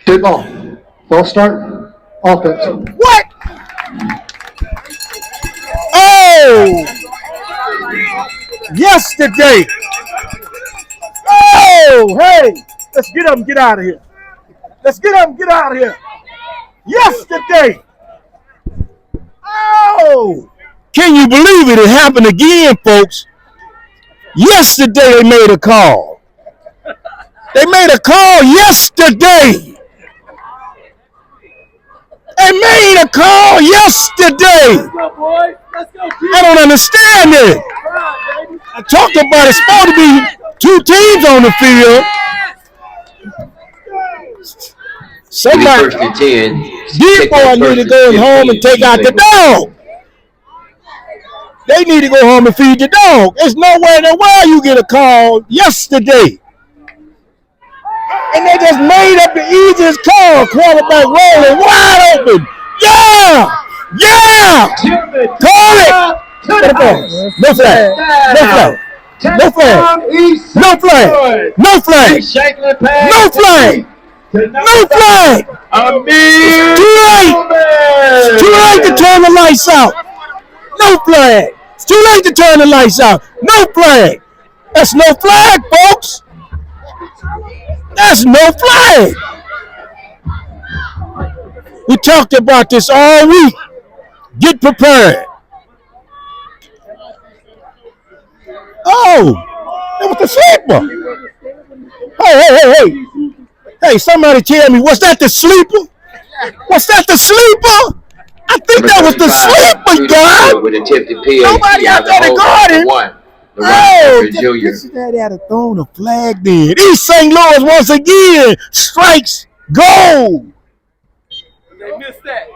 Good ball. Ball start. Offense. What? Oh! Yesterday. Oh, hey. Let's get up and get out of here. Let's get up and get out of here. Yesterday. Oh! Can you believe it? It happened again, folks. Yesterday they made a call. They made a call yesterday. They made a call yesterday. Let's go, boys. Let's go, I don't understand it. I talked about it's supposed to be 2 teams on the field. Somebody, First and 10. D-boy need to go home and take out the dog. They need to go home and feed the dog. There's nowhere in the world you get a call yesterday. And they just made up the easiest call. Quarterback rolling wide open. Yeah! Yeah! Call it! No flag. No flag. No flag. No flag. No flag. No flag. No flag. Too late. It's too late to turn the lights out. No flag. It's too late to turn the lights out. No flag. That's no flag, folks. That's no flag. We talked about this all week. Get prepared. Oh, that was the sleeper. Hey. Hey, somebody tell me, was that the sleeper? Was that the sleeper? I think that was the sleeper, guy. Nobody out there to guard him. Oh, that had to throw the flag then. East St. Louis once again strikes gold. They missed that.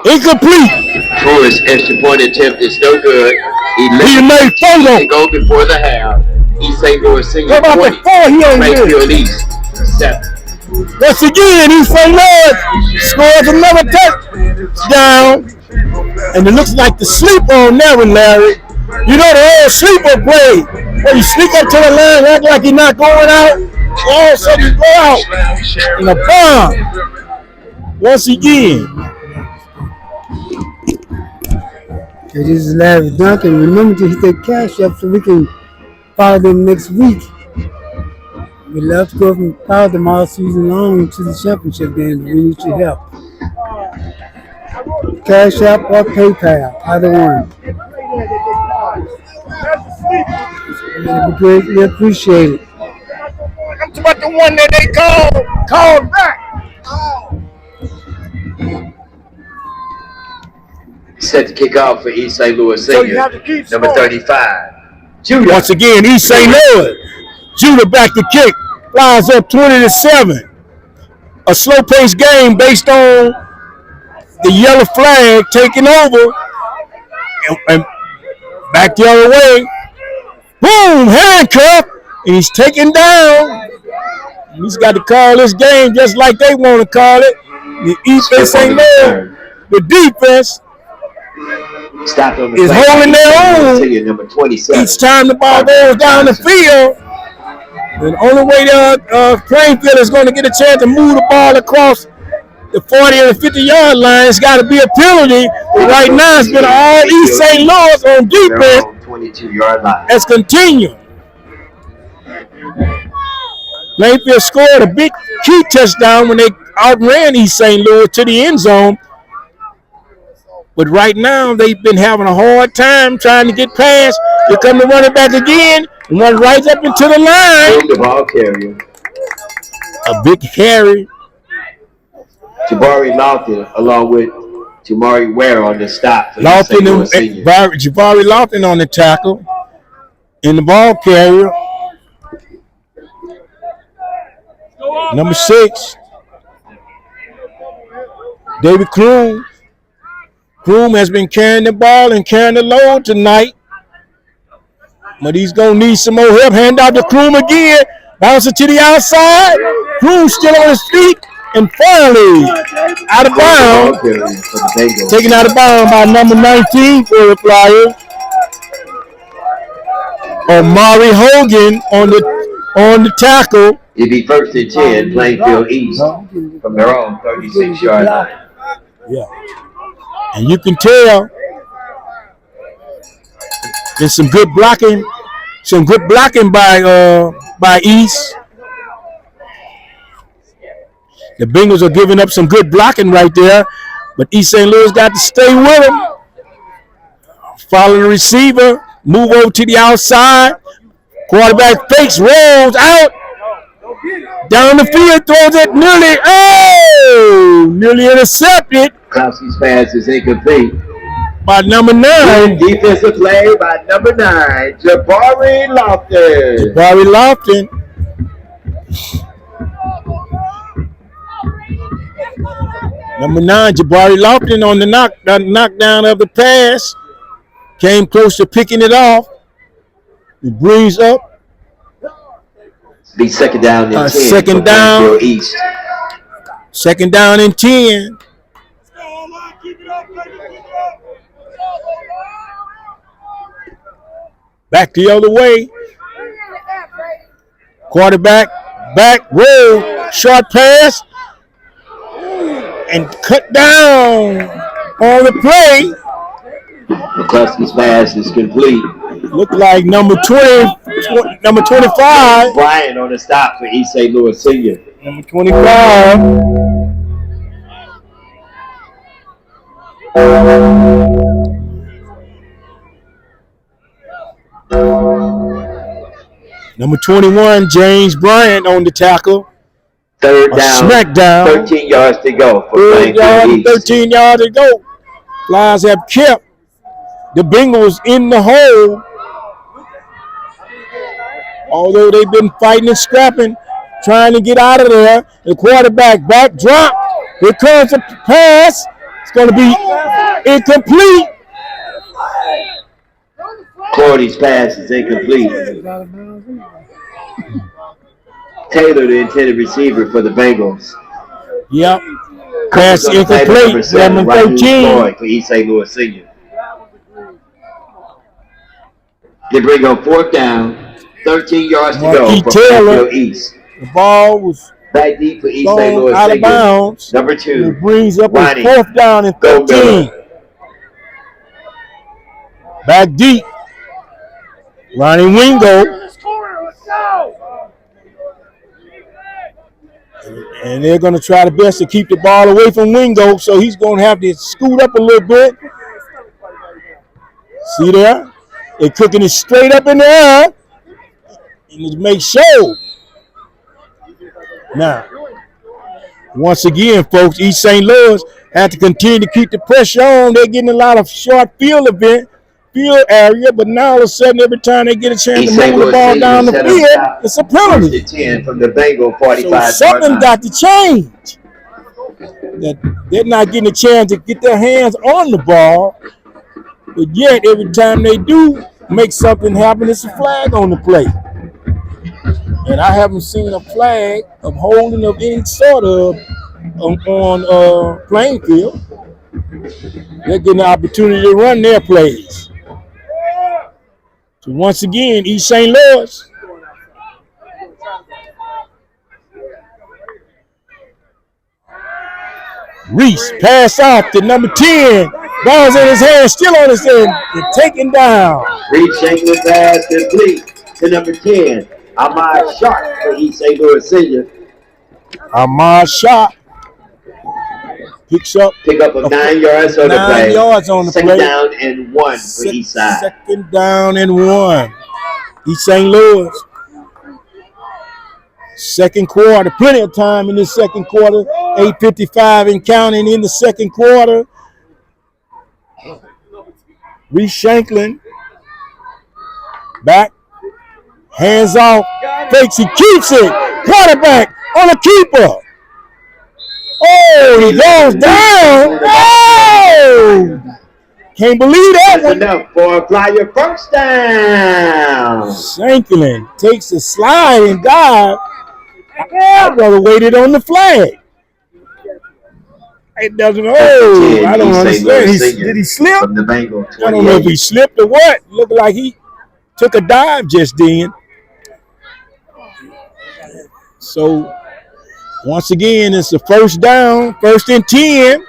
Incomplete. Forrest's extra point attempt is no good. He made photo. Go before the half. East St. Louis senior What about 20. the 4 he ain't Plainfield good? East 7. Once again, East St. Louis scores another touchdown. And it looks like the sleeper on that one, Larry. You know the old sleeper play where you sneak up to the line, act like you're not going out, and all of a sudden you go out in a bomb. Once again. This is Larry Duncan. Remember to hit that cash up so we can follow them next week. We love to go and follow them all season long to the championship games. We need your help. Cash App or PayPal, either one. We greatly appreciate it. I'm talking about the one that they called back. Set to kick off for East St. Louis senior, number 35. Judah. Once again, East St. Louis. Judah back to kick. Flies up 20-7. A slow-paced game based on the yellow flag taking over. And back the other way. Boom! Handcuff. And he's taken down. He's got to call this game just like they want to call it. The East St. Louis, the defense, is holding their own each time the ball goes down the field. The only way Plainfield is going to get a chance to move the ball across the 40 or the 50-yard line, it's got to be a penalty. But right now, it's been all East St. Louis on defense. 22-yard line. That's continuing. Plainfield scored a big key touchdown when they outran East St. Louis to the end zone. But right now, they've been having a hard time trying to get past. Here come the running back again and run right up into the line. The ball carrier. A big carry. Jabari Lofton along with Jamari Ware on the stop. Lofton and Jabari Lofton on the tackle. In the ball carrier. Number 6. David Kroom. Kroom has been carrying the ball and carrying the load tonight. But he's going to need some more help. Hand out to Kroom again. Bounce it to the outside. Kroom still on his feet. And finally, out of bounds. Taken out of bounds by number 19 for the Flyers. Omari Hogan on the tackle. It'd be first and 10, Plainfield East from their own 36-yard line. Yeah. And you can tell there's some good blocking by East. The Bengals are giving up some good blocking right there, but East St. Louis got to stay with them. Follow the receiver, move over to the outside. Quarterback fakes, rolls out. Down the field, throws it nearly intercepted. Kowski's pass is incomplete. By number 9. Defensive play by number 9, Jabari Lofton. Number 9, Jabari Lofton on the knockdown of the pass. Came close to picking it off. He brings up. Be second down and 10. Second down. Plainfield East. Second down and 10. Back the other way. Quarterback, back, roll, short pass, and cut down on the play. McCluskey's pass is complete. Looked like number 25. Bryant on the stop for East St. Louis Senior. Number 25. Number 21, James Bryant on the tackle. Third down. Smackdown. 13 yards to go for Third Plainfield down, East. 13 yards to go. Flyers have kept the Bengals in the hole. Although they've been fighting and scrapping, trying to get out of there. The quarterback back drop. Here comes a pass. It's going to be incomplete. Cordy's pass is incomplete. Taylor, the intended receiver for the Bengals. Yep. Pass incomplete. Number 13. For East St. Louis Senior. They bring up fourth down. 13 yards to go for Plainfield East. The ball was back deep for East St. Louis out of bounds. Number 2. It brings up Ronnie. a fourth down and 13. Back deep. Ronnie Wingo. And they're going to try the best to keep the ball away from Wingo, so he's going to have to scoot up a little bit. See there? They're cooking it straight up in the air. And to make sure. Now, once again, folks, East St. Louis have to continue to keep the pressure on. They're getting a lot of short field area, but now all of a sudden, every time they get a chance to move the ball down the field, it's a penalty. 10 from the Bengal 45. So something got to change. That they're not getting a chance to get their hands on the ball, but yet every time they do make something happen, it's a flag on the play. And I haven't seen a flag of holding of any sort of on Plainfield. They're getting the opportunity to run their plays. So once again, East St. Louis. Reese pass off to number 10. Ball's in his hand, still on his head. They're taken down. Reese Shankland pass complete to number 10. Ahmad Sharp for East St. Louis Senior. Ahmad Sharp pick up of 9 yards on the play. 9 yards on the play. Second down and 1 for East Side. Second down and 1. East St. Louis. Second quarter. Plenty of time in the second quarter. 8:55 and counting in the second quarter. Reese Shanklin. Back. Hands off. Fakes. He keeps it. Quarterback on the keeper. Oh, he goes down. Oh! Can't believe that one. Enough for a flyer first down. Shanklin takes a slide and dive. I'd rather waited on the flag. It doesn't. Oh, I don't understand. Did he slip? From the Bengal, I don't know if he slipped or what. Looked like he took a dive just then. So, once again, it's the first down, 1st and 10.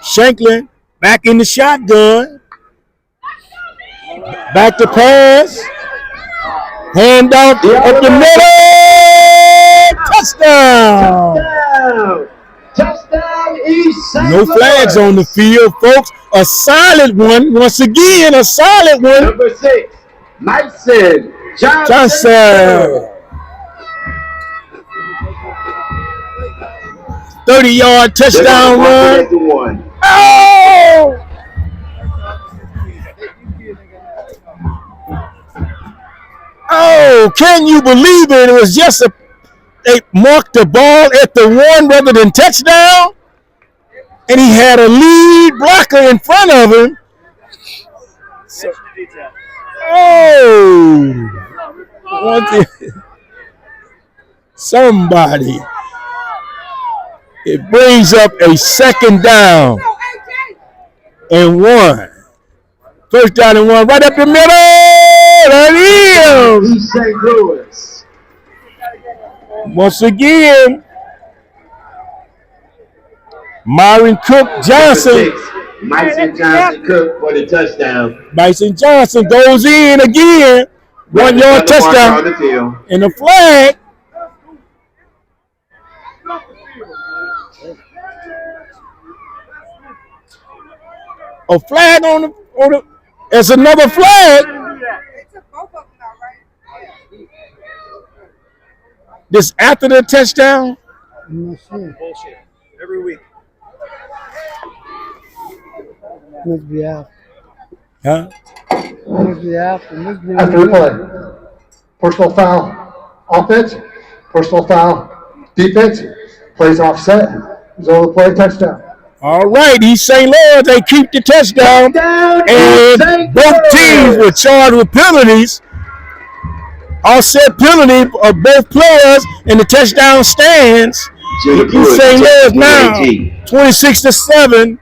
Shanklin back in the shotgun. Back to pass. Hand off up the middle. Touchdown. Touchdown, East St. No flags on the field, folks. A solid one. Once again, a solid one. Number 6, Mason Johnson. 30-yard touchdown run. Oh! Oh, can you believe it? It was just they marked the ball at the 1 rather than touchdown. and he had a lead blocker in front of him. So, somebody. It brings up a second down and 1. First down and 1, right up the middle. There it is. East St. Louis. Once again, Myron Cook Johnson. Myson Johnson Cook for the touchdown. Myson Johnson goes in again. 1 yard touchdown. On the field. And the flag. A flag on the. There's another flag. This after the touchdown. I'm not sure. Bullshit. Every week. Must be out. Huh? Must be out. Must be After the play. Personal foul, offense. Personal foul, defense. Plays offset. Zone of play, touchdown. All right, East St. Louis, they keep the touchdown. And both teams were charged with penalties. Offset penalty of both players, and the touchdown stands. East St. Louis now 26-7.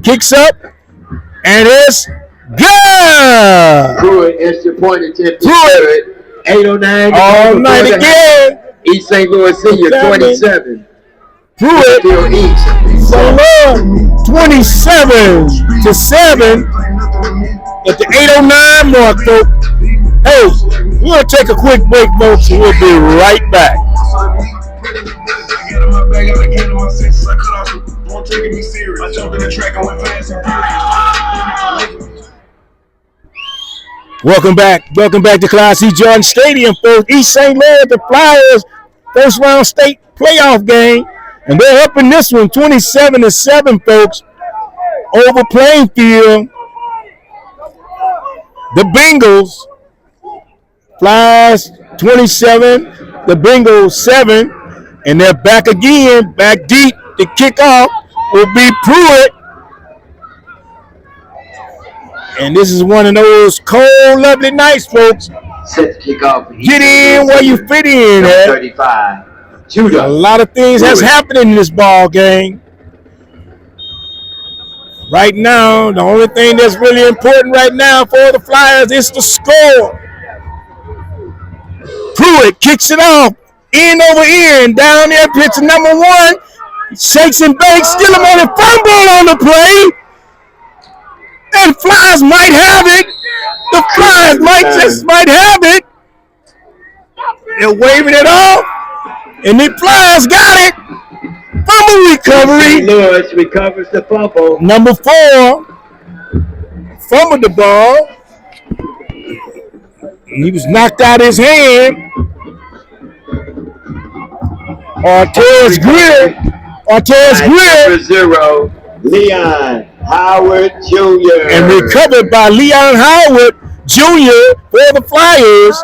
Kicks up, and it's good. Pruitt, extra point attempt. Pruitt. 809. All night again. East St. Louis Senior 27. Pruitt. Field East. St. Louis 27-7 at the 8:09 mark, folks. Hey, we're going to take a quick break, folks, and we'll be right back. Welcome back to Class C Jordan Stadium, folks. East St. Louis, the Flyers, first round state playoff game, and they're up in this one, 27-7, folks, over Plainfield. The Bengals, Flyers 27, the Bengals 7, and they're back again, back deep. The kickoff will be Pruitt. And this is one of those cold, lovely nights, folks. Set the kickoff. Get in where you fit in. 35. Judah. A lot of things has happened in this ball game. Right now, the only thing that's really important right now for the Flyers is the score. Pruitt kicks it off, end over end, down there, pitch number 1. Shakes and bakes, still a man, fumble on the play. And Flyers might have it. The Flyers might have it. They're waving it off, and the Flyers got it. Fumble recovery. Lewis recovers the fumble. Number 4 fumbled the ball. He was knocked out of his hand. Ortez Greer. Number 0, Leon Howard Jr. And recovered by Leon Howard Jr. for the Flyers.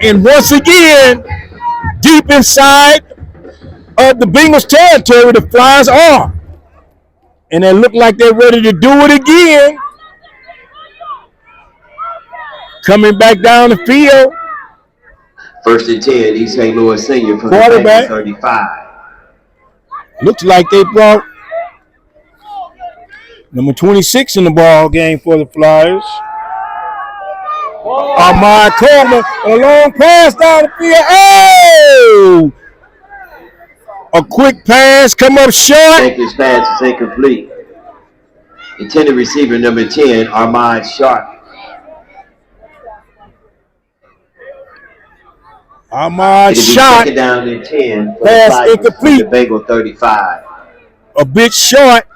And once again, deep inside of the Bengals territory, the Flyers are. And they look like they're ready to do it again. Coming back down the field. 1st and 10, East St. Louis Senior from Quarterback. the 35. Looks like they brought number 26 in the ball game for the Flyers. Ahmad Coleman, a long pass down the field. Oh! A quick pass, come up short. This pass is incomplete. Intended receiver number 10, Ahmad Sharp. Ahmad shot. Second down and 10. For Pass the Flyers, incomplete. The Bengal 35. A bit short.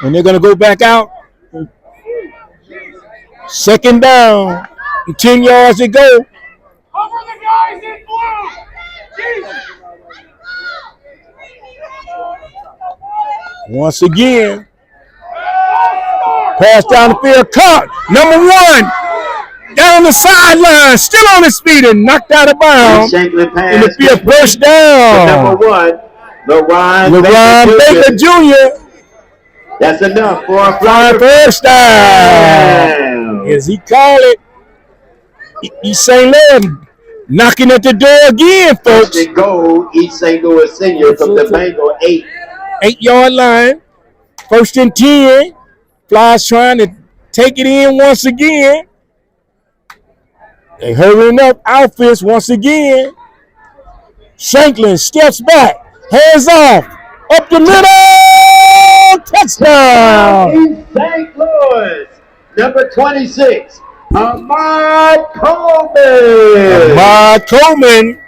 And they're going to go back out. Second down. 10 yards to go. Cover the guys in blue! Jesus! Once again. Pass down the field. Caught. Number 1. Down the sideline. Still on his feet and knocked out of bounds. Shankland pass. And the field first down. Number 1, LeRon Baker Jr. That's enough for a flying first down. As he called it. East St. Louis knocking at the door again, folks. First and goal, East St. Louis Senior from the Bengal 8-yard line. First and 10. Flyers trying to take it in once again. They hurrying up outfits once again. Shanklin steps back. Hands off. Up the middle. Touchdown. East St. Louis. Number 26. Ahmad Coleman.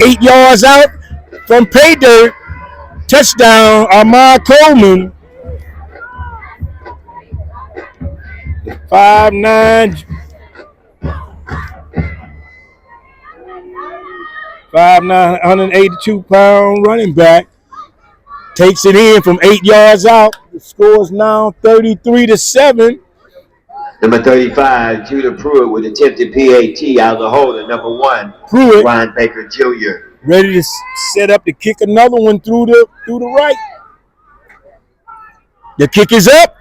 8 yards out from pay dirt. Touchdown, Ahmad Coleman. 5'9". 182-pound running back. Takes it in from 8 yards out. The score is now 33-7. Number 35, Judah Pruitt with attempted PAT out of the hole. And number 1, Pruitt, Ryan Baker Jr. ready to set up to kick another one through the right. The kick is up.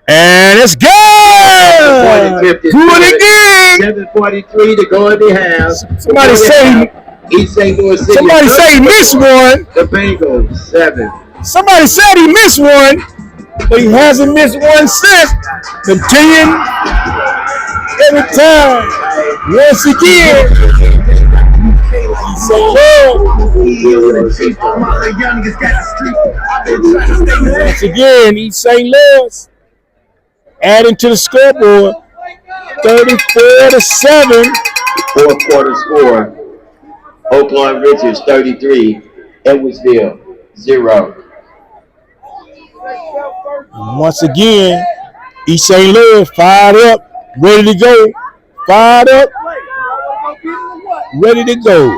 And it's good! Do it again! 7:43 to go in the half. Somebody say East St. Louis City. Somebody say he missed one. The Bengals 7. Somebody said he missed one, but he hasn't missed one since. Continuing every time. Once again. Once again, East St. Louis adding to the scoreboard, 34-7. Fourth quarter score: Oakland Richards 33, Edwardsville 0. Once again, East St. Louis fired up, ready to go. Fired up, ready to go.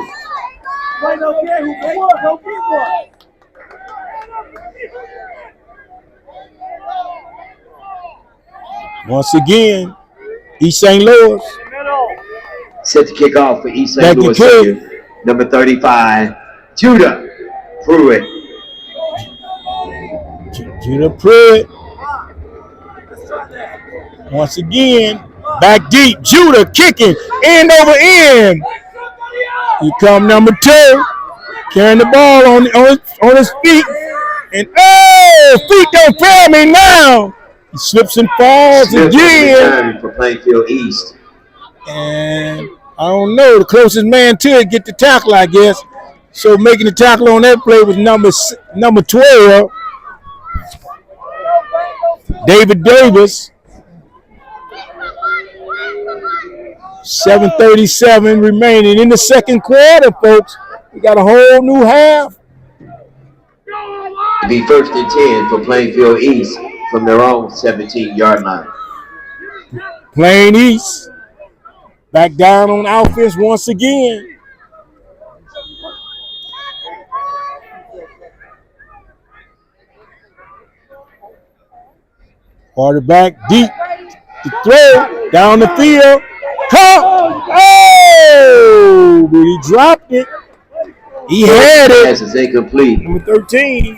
Once again, East St. Louis. Set to kick off for East St. Louis Senior. Number 35, Judah Pruitt. Judah Pruitt. Once again, back deep. Judah kicking end over end. Here come number 2, carrying the ball on his feet. And feet don't fail me now. He slips and falls again. For Plainfield East. And I don't know, the closest man to it get the tackle, I guess. So making the tackle on that play was number 12, David Davis. 7:37 remaining in the second quarter, folks. We got a whole new half. To be first and 10 for Plainfield East from their own 17-yard line. Plain East back down on offense once again. Quarterback deep to throw down the field. Oh, but he dropped it. He had it. Pass is incomplete. Number 13.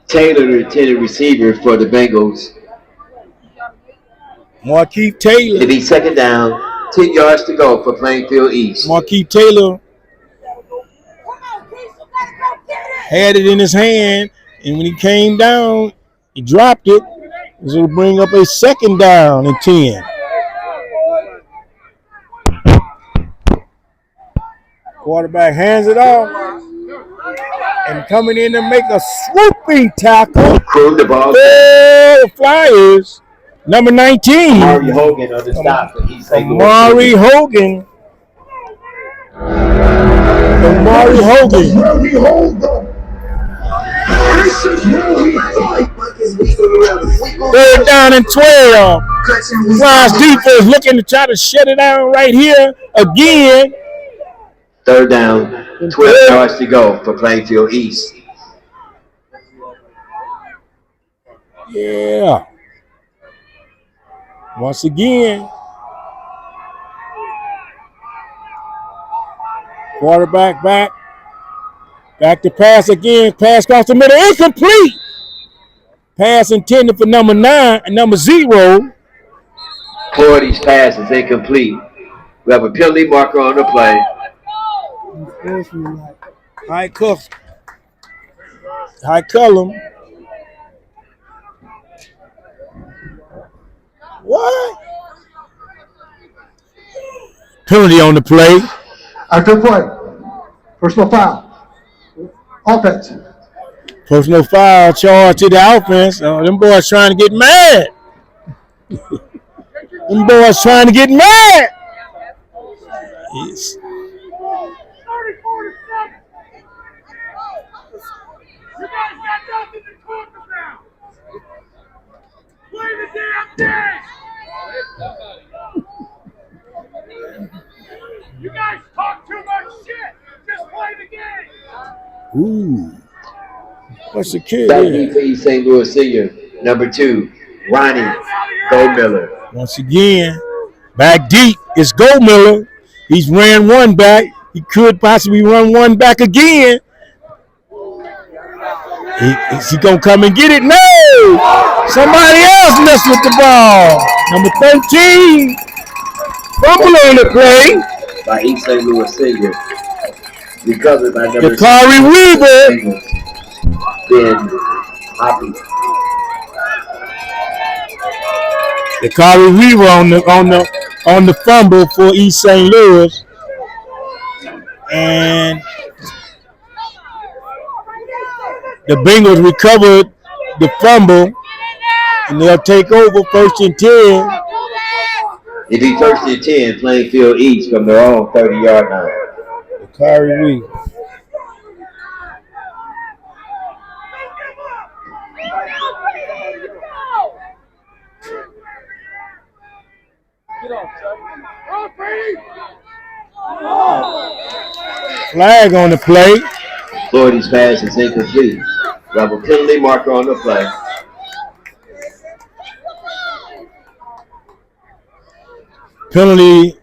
Taylor, the intended receiver for the Bengals. Markeith Taylor. To be second down, 10 yards to go for Plainfield East. Markeith Taylor had it in his hand, and when he came down, he dropped it. This will bring up a second down and 10. Quarterback hands it off. And coming in to make a swooping tackle Crew the ball. for the Flyers. Number 19. Amari Hogan on the stop for East St. Louis. Amari Hogan. Amari Hogan. Third down and 12. Flyers defense looking to try to shut it down right here again. Third down, 12 yards to go for Plainfield East. Yeah. Once again. Quarterback back. Back to pass again. Pass across the middle. Incomplete. Pass intended for number 0. Claudi's pass is incomplete. We have a penalty marker on the play. High Cullum. What? Penalty on the play. After play. Personal foul. Offense. Personal foul charge to the offense. Them boys trying to get mad. Yes. You guys got nothing to talk about. Play the damn thing. You guys talk too much shit. Just play the game. Ooh. What's the kid Back here? deep for East St. Louis Senior. Number 2, Ronnie Goldmiller. Once again, back deep. It's Goldmiller. He's ran one back. He could possibly run one back again. Is he going to come and get it? No! Somebody else messed with the ball. Number 13. Fumble on the play. By East St. Louis Senior. Recovered by number Dakari Weaver. Then Hoppy. Dakari Weaver on the fumble for East St. Louis. And the Bengals recovered the fumble, and they'll take over 1st and 10. It'd be 1st and 10, Plainfield East from their own 30-yard line. Dakari Weaver. Flag on the play. Claudi's pass is incomplete. We have a penalty marker on the play. Penalty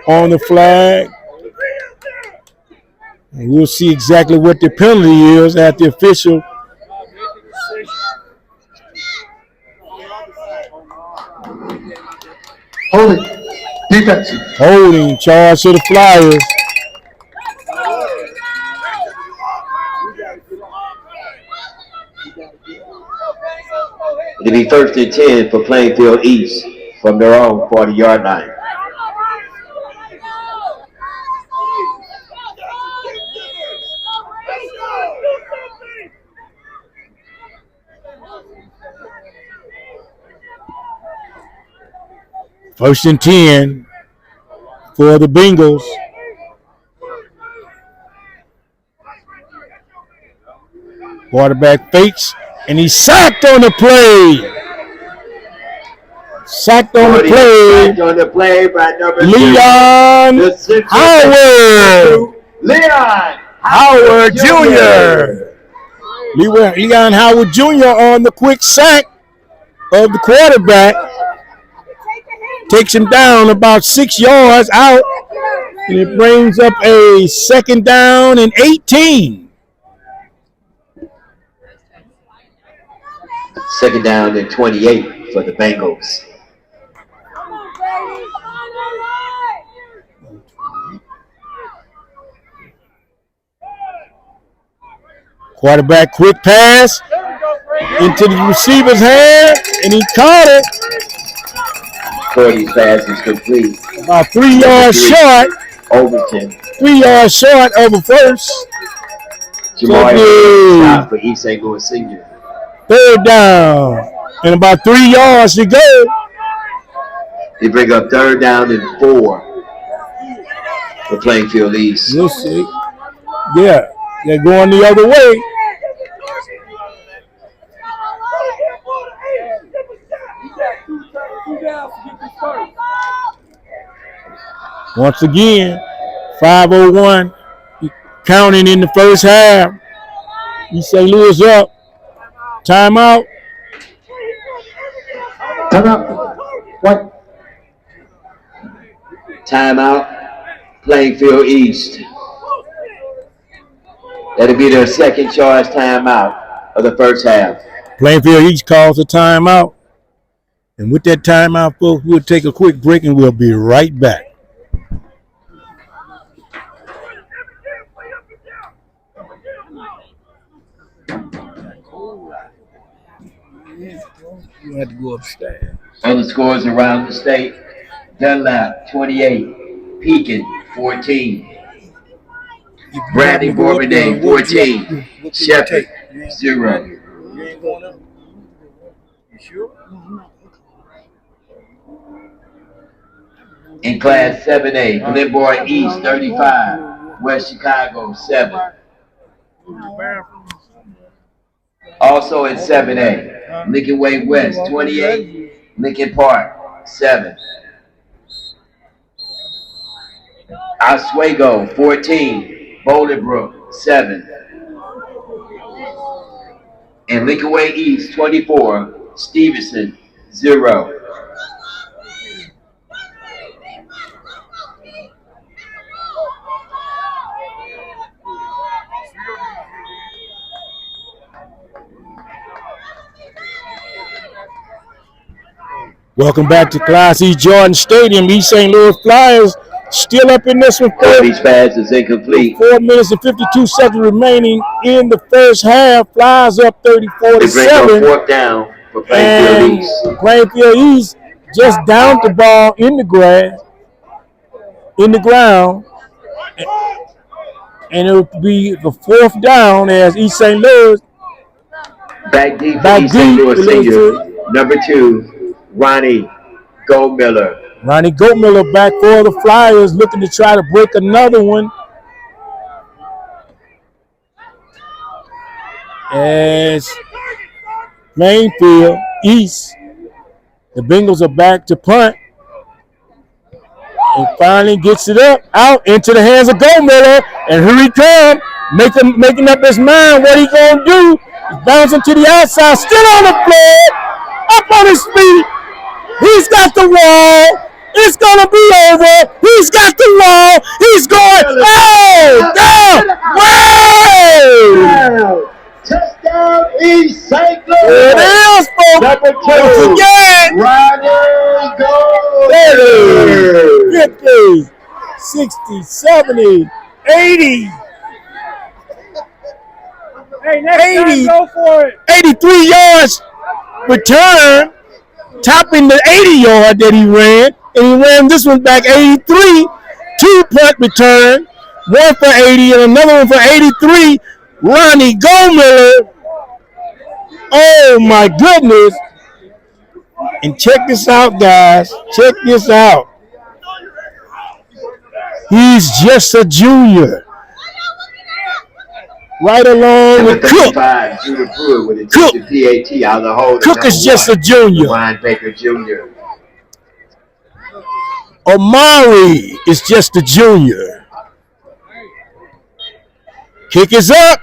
on the flag. And we'll see exactly what the penalty is at the official. Holding. Defense. Holding charge to the Flyers. It'll be 1st and 10 for Plainfield East from their own 40-yard line. First and 10 for the Bengals. Quarterback fakes, and he's sacked on the play. Sacked on the play. Sacked on the play by number Leon 2. Howard. Leon Howard Jr. Leon Howard Jr. on the quick sack of the quarterback. Takes him down about 6 yards out, and it brings up a 2nd down and 18. 2nd down and 28 for the Bengals. Quarterback quick pass into the receiver's hand, and he caught it. Claudi's pass is complete. About 3 yards short. Overton. 3 yards short of a first. Jamari stop for East St. Louis Senior. 3rd down, and about 3 yards to go. They bring up 3rd down and 4 for Plainfield East. We'll see. Yeah, they're going the other way. Once again, 5:01 counting in the first half. East St. Louis up. Timeout. Timeout. What? Timeout. Plainfield East. That'll be their second charge timeout of the first half. Plainfield East calls a timeout. And with that timeout, folks, we'll take a quick break and we'll be right back. You have to go upstairs. Other scores around the state: Dunlap 28, Pekin 14, Bradley Bourbonnais 14, Shepherd 0. You ain't going up? You sure? In Class 7A, Glenboro East 35, West Chicago 7. Also in 7A, Lincoln Way West 28, Lincoln Park 7. Oswego 14, Bolingbrook 7. And Lincoln Way East 24, Stevenson 0. Welcome back to Class E Jordan Stadium. East St. Louis Flyers still up in this one. Each pass is incomplete. 4 minutes and 52 seconds remaining in the first half. Flyers up 34-7. Fourth down for Plainfield East. Plainfield East just down the ball in the grass, in the ground, and it will be the fourth down as East St. Louis back deep for East St. Louis senior, number 2, Ronnie Goldmiller. Ronnie Goldmiller back for the Flyers, looking to try to break another one. As Plainfield East, the Bengals are back to punt. And finally gets it up, out into the hands of Goldmiller. And here he comes, making up his mind what he's going to do. He's bouncing to the outside, still on the floor, up on his feet. He's got the wall. It's going to be over. He's got the wall. He's going, oh, down, way. Touchdown East St. Louis. It is, folks. Number 2, don't forget. Ronnie Goldmiller. 50, 60, 70, 80. Hey, next time, go for it. 83 yards return, topping the 80-yard that he ran. And he ran this one back 83. 2 punt return, one for 80 and another one for 83. Ronnie Goldmiller. Oh, my goodness. And check this out, guys. Check this out. He's just a junior. Right along with Cook. Cook. Cook is just a junior. Ryan Baker Jr. Omari is just a junior. Kick is up.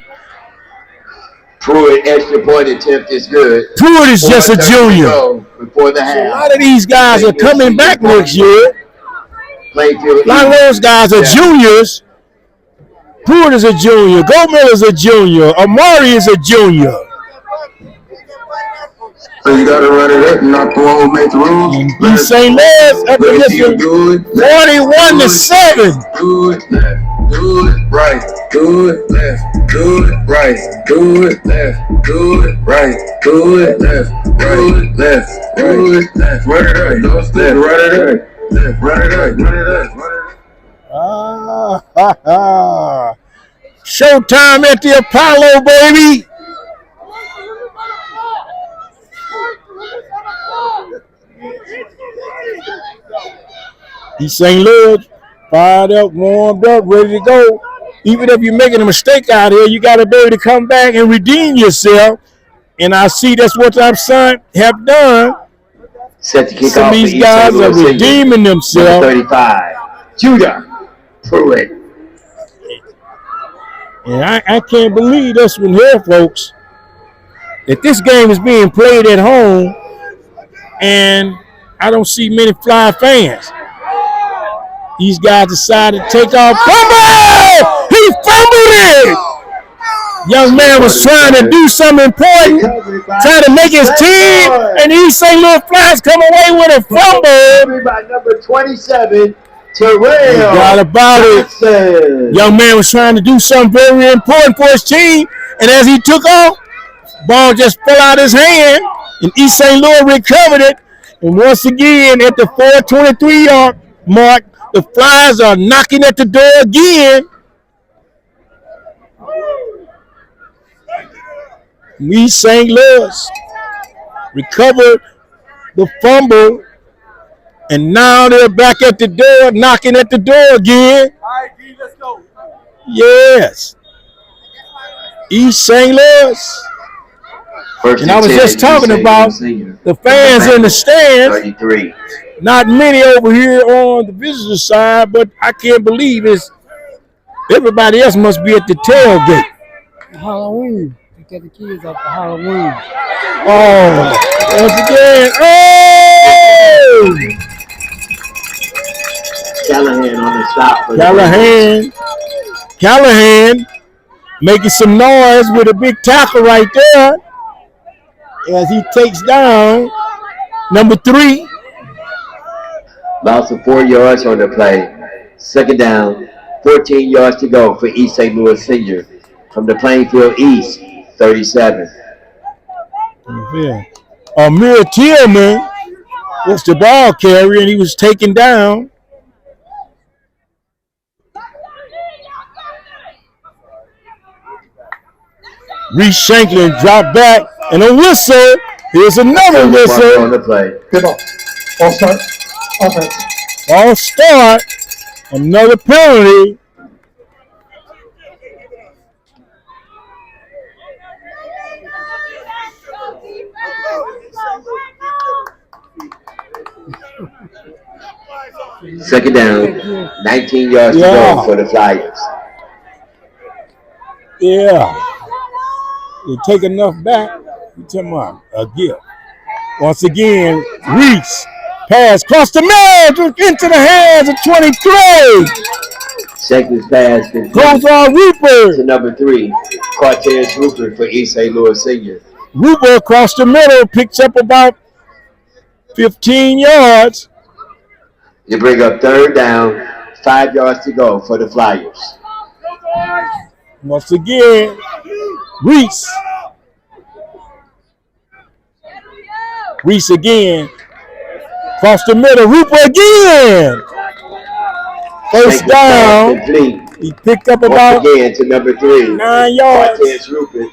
Pruitt extra point attempt is good. Pruitt is just a junior. Before the half. So a lot of these guys are coming back next year. A lot of those guys are juniors. Pruitt is a junior. Goldmiller is a junior. Omari is a junior. So you gotta run it up and not the one who makes the rules. East St. Louis up in this one, 41-7. Do it left, do it right, do it left, do it right, do it left, do it right, do it left, do it left, do it left, run it right, no step, run it right, left, run it right, run it right, run it right. Showtime at the Apollo, baby. East St. Louis, fired up, warmed up, ready to go. Even if you're making a mistake out here, you got to be able to come back and redeem yourself. And I see that's what our son have done. Set to kick Some off of these guys are redeeming themselves. 35, Judah Pruitt. And I can't believe this one here, folks, that this game is being played at home, and I don't see many Fly fans. These guys decided to take off. Fumble! He fumbled it! Young man was trying to do something important, trying to make his team, and East St. Louis Flyers come away with a fumble. By number 27, Terrell. Forgot about it. Young man was trying to do something very important for his team, and as he took off, ball just fell out his hand, and East St. Louis recovered it. And once again, at the 4:23-yard mark, the Flyers are knocking at the door again. East St. Louis recovered the fumble, and now they're back at the door, knocking at the door again. All right, D, let's go. Yes. East St. Louis. And I was just talking about the fans in the stands. 33. Not many over here on the visitor side, but I can't believe it's everybody else must be at the tailgate. Halloween. You get the kids up for Halloween. Oh, once again. Oh! Callahan on the stop. For Callahan making some noise with a big tackle right there as he takes down number 3. Loss of 4 yards on the play. Second down, 14 yards to go for East St. Louis Senior from the Plainfield East, 37. Yeah. Amir Tillman was the ball carrier, and he was taken down. Reese Shanklin dropped back, and a whistle. Here's another whistle. On the play. Good ball. Ball start. Offense. Ball start. Another penalty. Second down, 19 yards to go for the Flyers. Yeah. You take enough back, you tell them a gift. Once again, Reese pass across the middle into the hands of 23. Shanklin's pass goes on Rupert to number 3, Cortez Rupert for East St. Louis Senior. Rupert across the middle picks up about 15 yards. You bring up third down, 5 yards to go for the Flyers. Once again, Reese. Reese again. Across the middle. Rupert again. First down. He picked up about again to number 3. 9 yards. Cortez Rupert.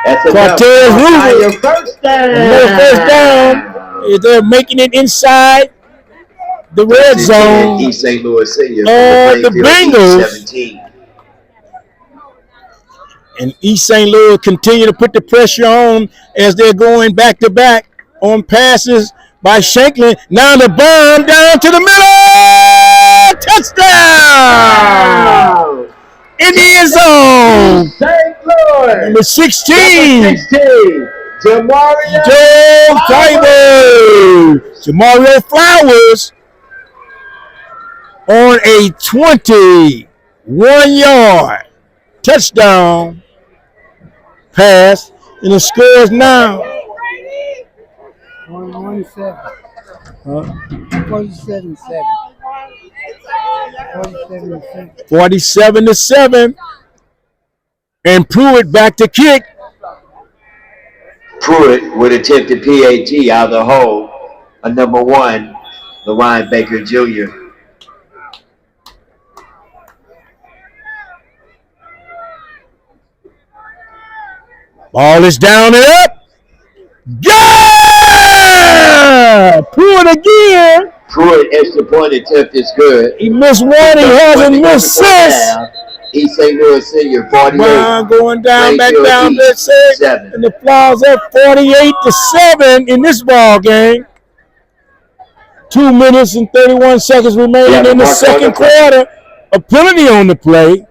That's Cortez Rupert. First down. Another first down. They're making it inside the red zone. East St. Louis Senior. The Bengals. 17. And East St. Louis continue to put the pressure on as they're going back to back on passes by Shanklin. Now the bomb down to the middle. Touchdown! In the end zone. St. Louis. Number 16. Jamario Jamario Flowers on a 21-yard touchdown pass, and the score is now 47. 47-7. And Pruitt back to kick. Pruitt would attempt a PAT out of the hole. A number 1, LaRyan Baker Jr. Ball is down and up. Yeah! Pruitt again. Pruitt extra point attempt is good. He missed one. He hasn't missed since. East St. Louis Senior 48. Brown going down, back down, let's say. And the Flyers up 48-7 in this ball game. 2 minutes and 31 seconds remaining in the second quarter. A penalty on the play.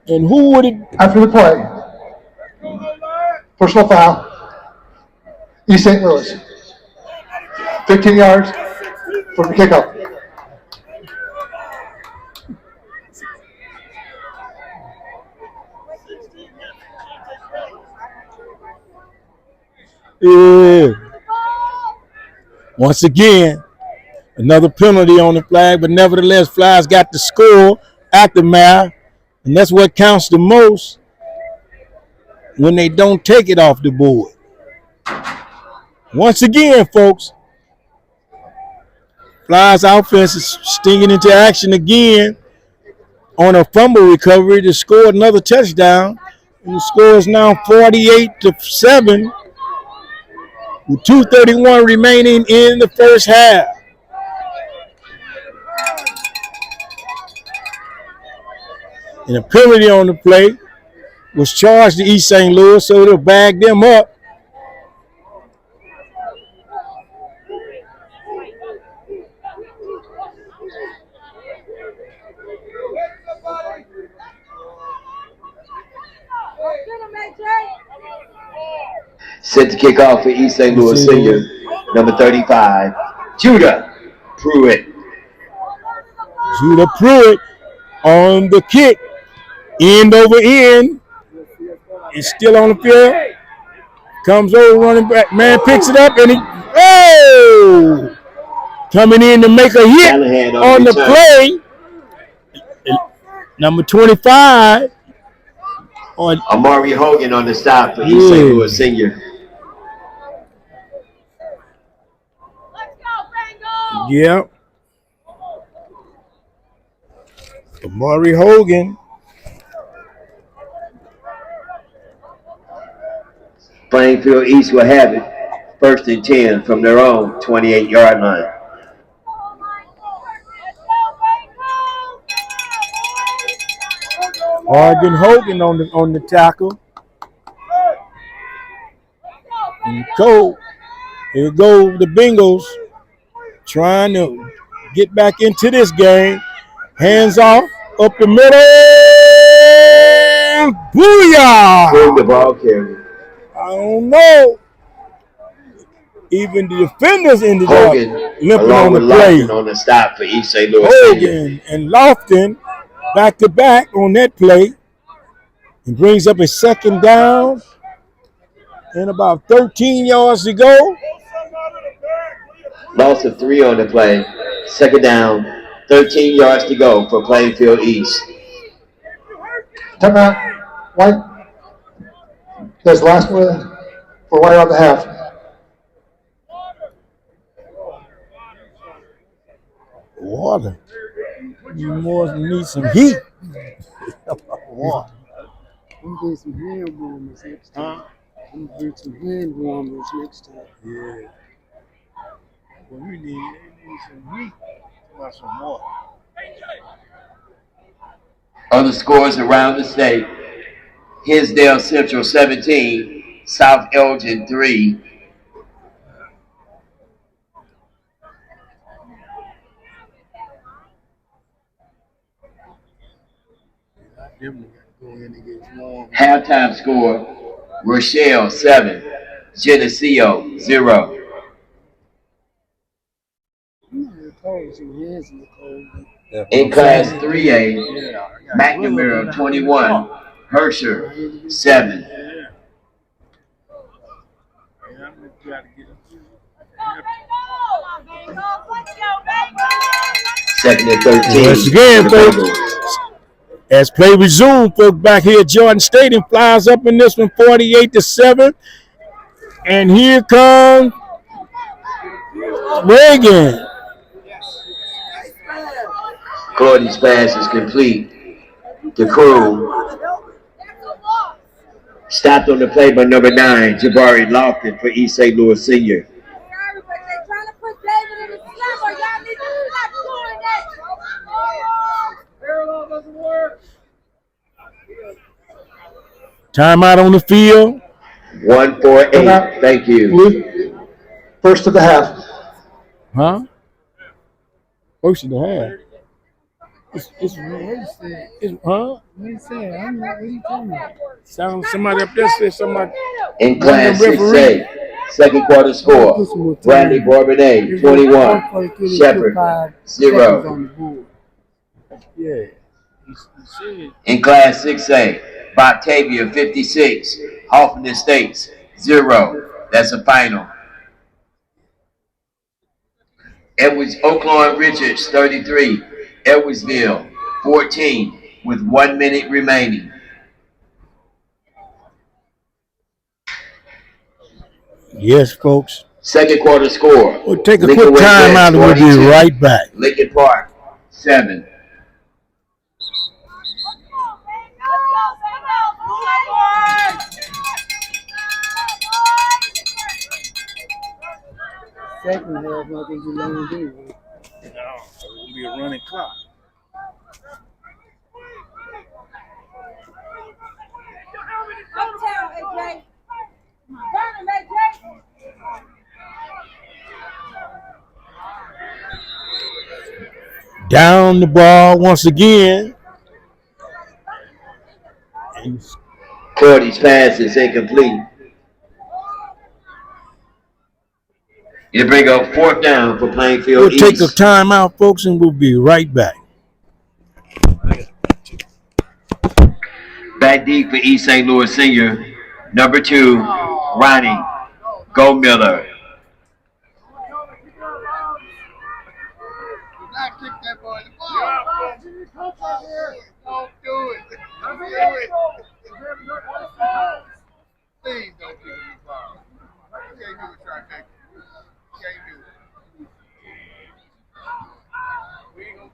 And who would it? After the play. Personal foul. East St. Louis. 15 yards from the kickoff. Yeah. Once again, another penalty on the flag, but nevertheless, Flyers got the score aftermath, and that's what counts the most when they don't take it off the board. Once again, folks, Flyers offense is stinging into action again on a fumble recovery to score another touchdown. And the score is now 48-7 with 2:31 remaining in the first half. And a penalty on the play was charged to East St. Louis, so it'll bag them up. Set to kick off for East St. Louis senior, number 35, Judah Pruitt. Judah Pruitt on the kick, end over end. It's still on the field. Comes over, running back. Man picks it up, and he, oh! Coming in to make a hit on the play. Number 25. Amari Hogan on the stop for East St. Louis senior. Yep. Amari Hogan. Plainfield East will have it. 1st and 10 from their own 28-yard line. Oregon Hogan on the tackle. And Cole, here go the Bengals trying to get back into this game. Hands off, up the middle. Booyah! Who's the ball carrier? I don't know. Even the defenders ended up limping on the play. On the stop for East St. Louis. Hogan and Lofton back to back on that play. It brings up a 2nd down and about 13 yards to go. Loss of 3 on the play. 2nd down, 13 yards to go for Plainfield East. Timeout. White. That's the last one for White on the half. Water. You more need some heat. Water. I'm doing some hand warmers next time. I'm gonna do some hand warmers next time. Yeah. Well, we need some heat. Not some water. Other scores around the state. Hinsdale Central 17, South Elgin 3. Halftime score, Rochelle 7, Geneseo 0. In Class 3A, McNamara 21, Hersher 7. Second and 13. Once again, folks, as play resumed, folks, back here at Jordan Stadium, Flyers up in this one 48-7. And here comes Reagan. Courtney's pass is complete. The crew stopped on the play by number 9, Jabari Lofton for East St. Louis senior. Timeout on the field. 1-4-8. Thank you. First of the half. Huh? First of the half. It's huh? What do you say? I'm not, what are you talking about? Somebody up there said somebody. In Class 6A, second quarter score, Bradley Bourbonnais 21, Shepherd 0. Yeah. In Class 6A, Batavia 56, Hoffman Estates 0. That's a final. Edwards, Oaklawn Richards, 33. Edwardsville, 14, with 1 minute remaining. Yes, folks. Second quarter score. We'll take a Lincoln quick time out and we'll be 22. right back. Lincoln Park, 7. Second half, I think you long anyway. No, so it'll be a running clock. Uptown, AJ. Burn him, AJ. Down the ball once again. And Cordy's pass is incomplete. It'll bring up 4th down for Plainfield we'll take East. a timeout, folks, and we'll be right back. Back deep for East St. Louis Senior. Number 2, Ronnie Goldmiller. Not kick that boy the ball. Don't do it. Don't do it. Please don't give him the ball. You can't do it, try to make it. You can't do it. We ain't gonna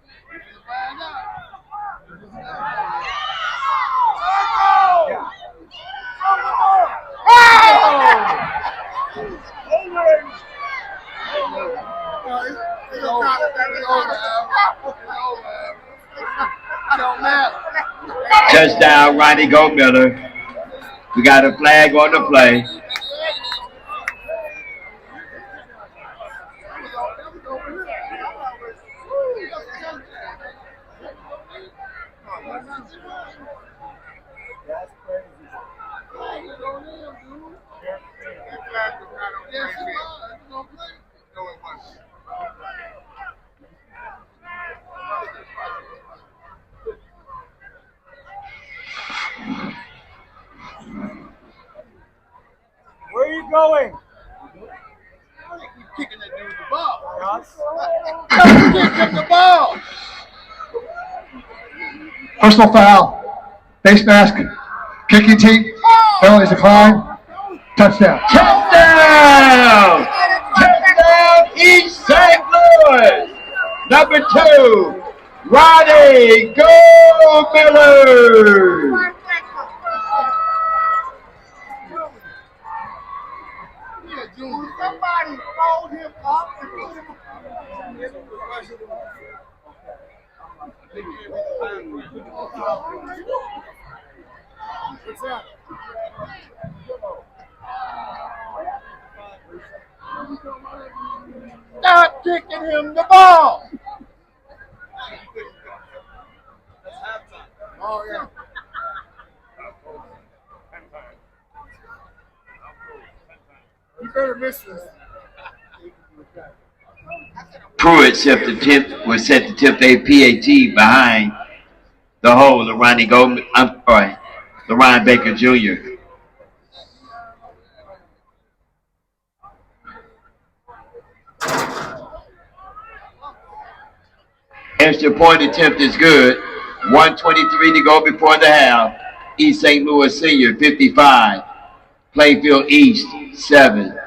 find out. Touchdown, Ronnie Goldmiller. We got a flag on the play. Where are you going? You're kicking that dude the ball. Kick him the ball. Personal foul. Face mask. Kicking team. Penalties declined. Touchdown. Touchdown! Touchdown, East St. Louis! Number 2, Ronnie Goldmiller! Somebody fold him up and put him What's that? Stop kicking him the ball. That's halftime. Oh, yeah. You better miss this. Pruitt was set to tip a PAT behind the hole of LaRon Baker Jr. Extra point attempt is good. 1:23 to go before the half. East St. Louis Senior 55. Plainfield East 7.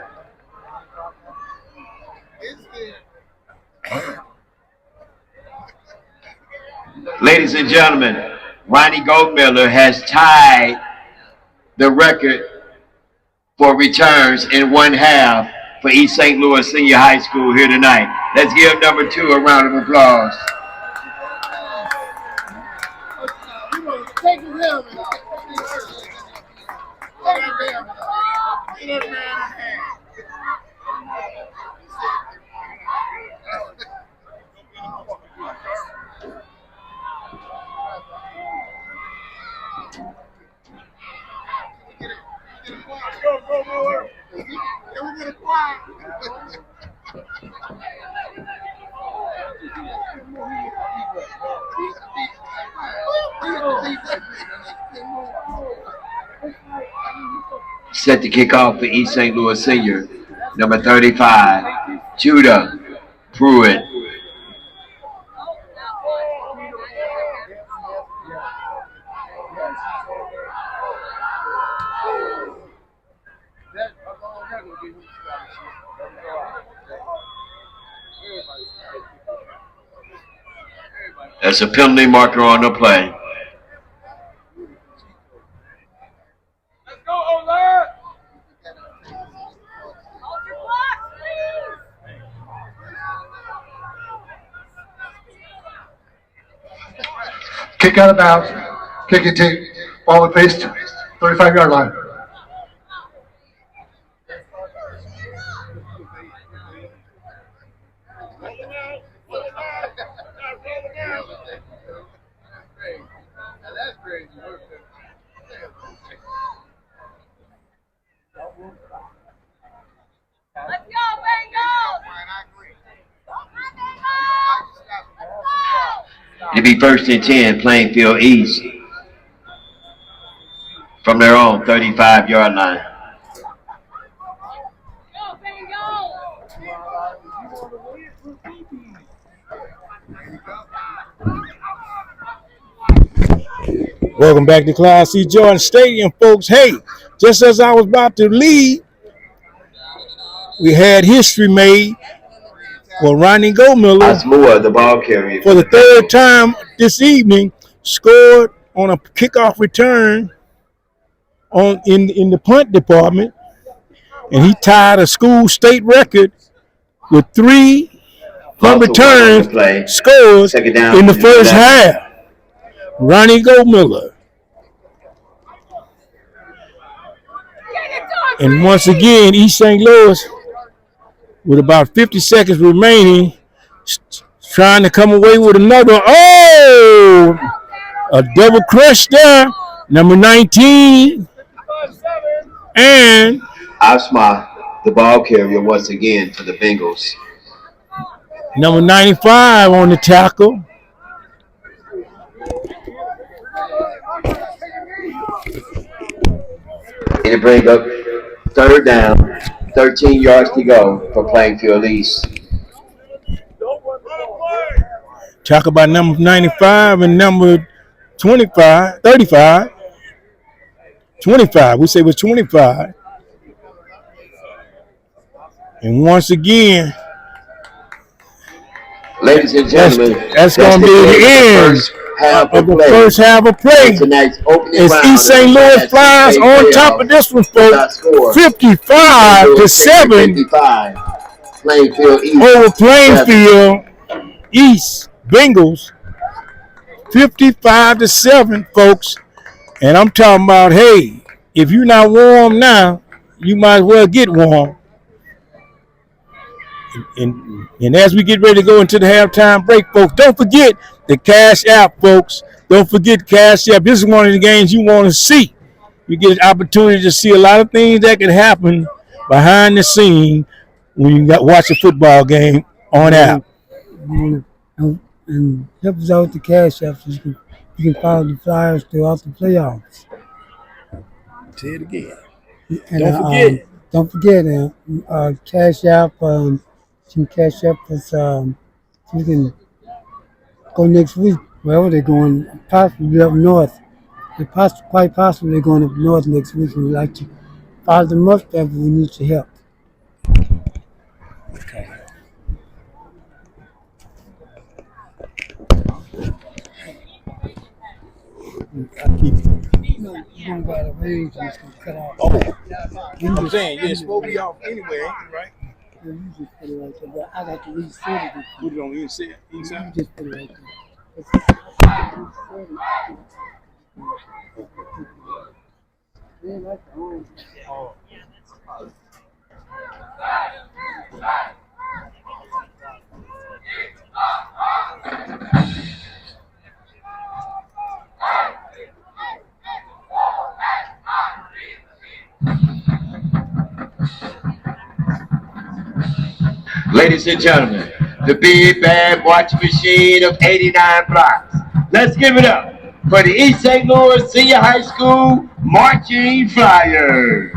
Ladies and gentlemen, Ronnie Goldmiller has tied the record for returns in one half for East St. Louis Senior High School here tonight. Let's give number 2 a round of applause. Take his helmet off. Take his helmet off. Get that man a hand. Go, Moore. Can we get it quiet? Set to kick off for East St. Louis senior, number 35, Judah Pruitt. That's a penalty marker on the play. Let's go, Ola! Kick out of bounds. Kick and take. Ball with pace. 35-yard line. That's crazy. Let's go, Bengals! It'll be 1st and 10, Plainfield East, from their own 35-yard line. Go, Bengals! Welcome back to Class C Jordan Stadium, folks. Hey, just as I was about to leave, we had history made for Ronnie Gomiller. Osmua, the ball carrier. For the third time this evening, scored on a kickoff return in the punt department, and he tied a school state record with 3 punt returns scores in the first half. Ronnie Gomiller. And once again, East St. Louis, with about 50 seconds remaining, trying to come away with another. Oh! A double crush there. Number 19. And Osma, the ball carrier, once again for the Bengals. number 95 on the tackle. It'll bring up 3rd down, 13 yards to go for Plainfield East. Talk about number 95 and number 25, 35. 25, we say it was 25. And once again, ladies and gentlemen, that's going to be the end of the first half of play. Tonight's opening It's round East St. Louis Flyers on top of this one, folks. 55-7 Plainfield East over Plainfield East Bengals. 55-7, folks. And I'm talking about, hey, if you're not warm now, you might as well get warm. And as we get ready to go into the halftime break, folks, don't forget the Cash App, folks. Don't forget Cash App. This is one of the games you want to see. You get an opportunity to see a lot of things that can happen behind the scene when you watch a football game on app. And help us out with the Cash App so you can follow the Flyers throughout the playoffs. Say it again. And, Don't forget. Cash App. Some Cash App us so we can go next week wherever they're going. Possibly up north. Quite possibly they're going up north next week. And we'd like to follow them up there, but we need your help. Okay. You don't got a range that's going to cut off. Oh, I'm saying, yeah, it's supposed to be off anyway, ain't it, right? Yeah, you just put it right there. But I got to reset it. Put it on inside. You just put it right there. Ladies and gentlemen, the big bad watching machine of 89 blocks. Let's give it up for the East St. Louis Senior High School Marching Flyers.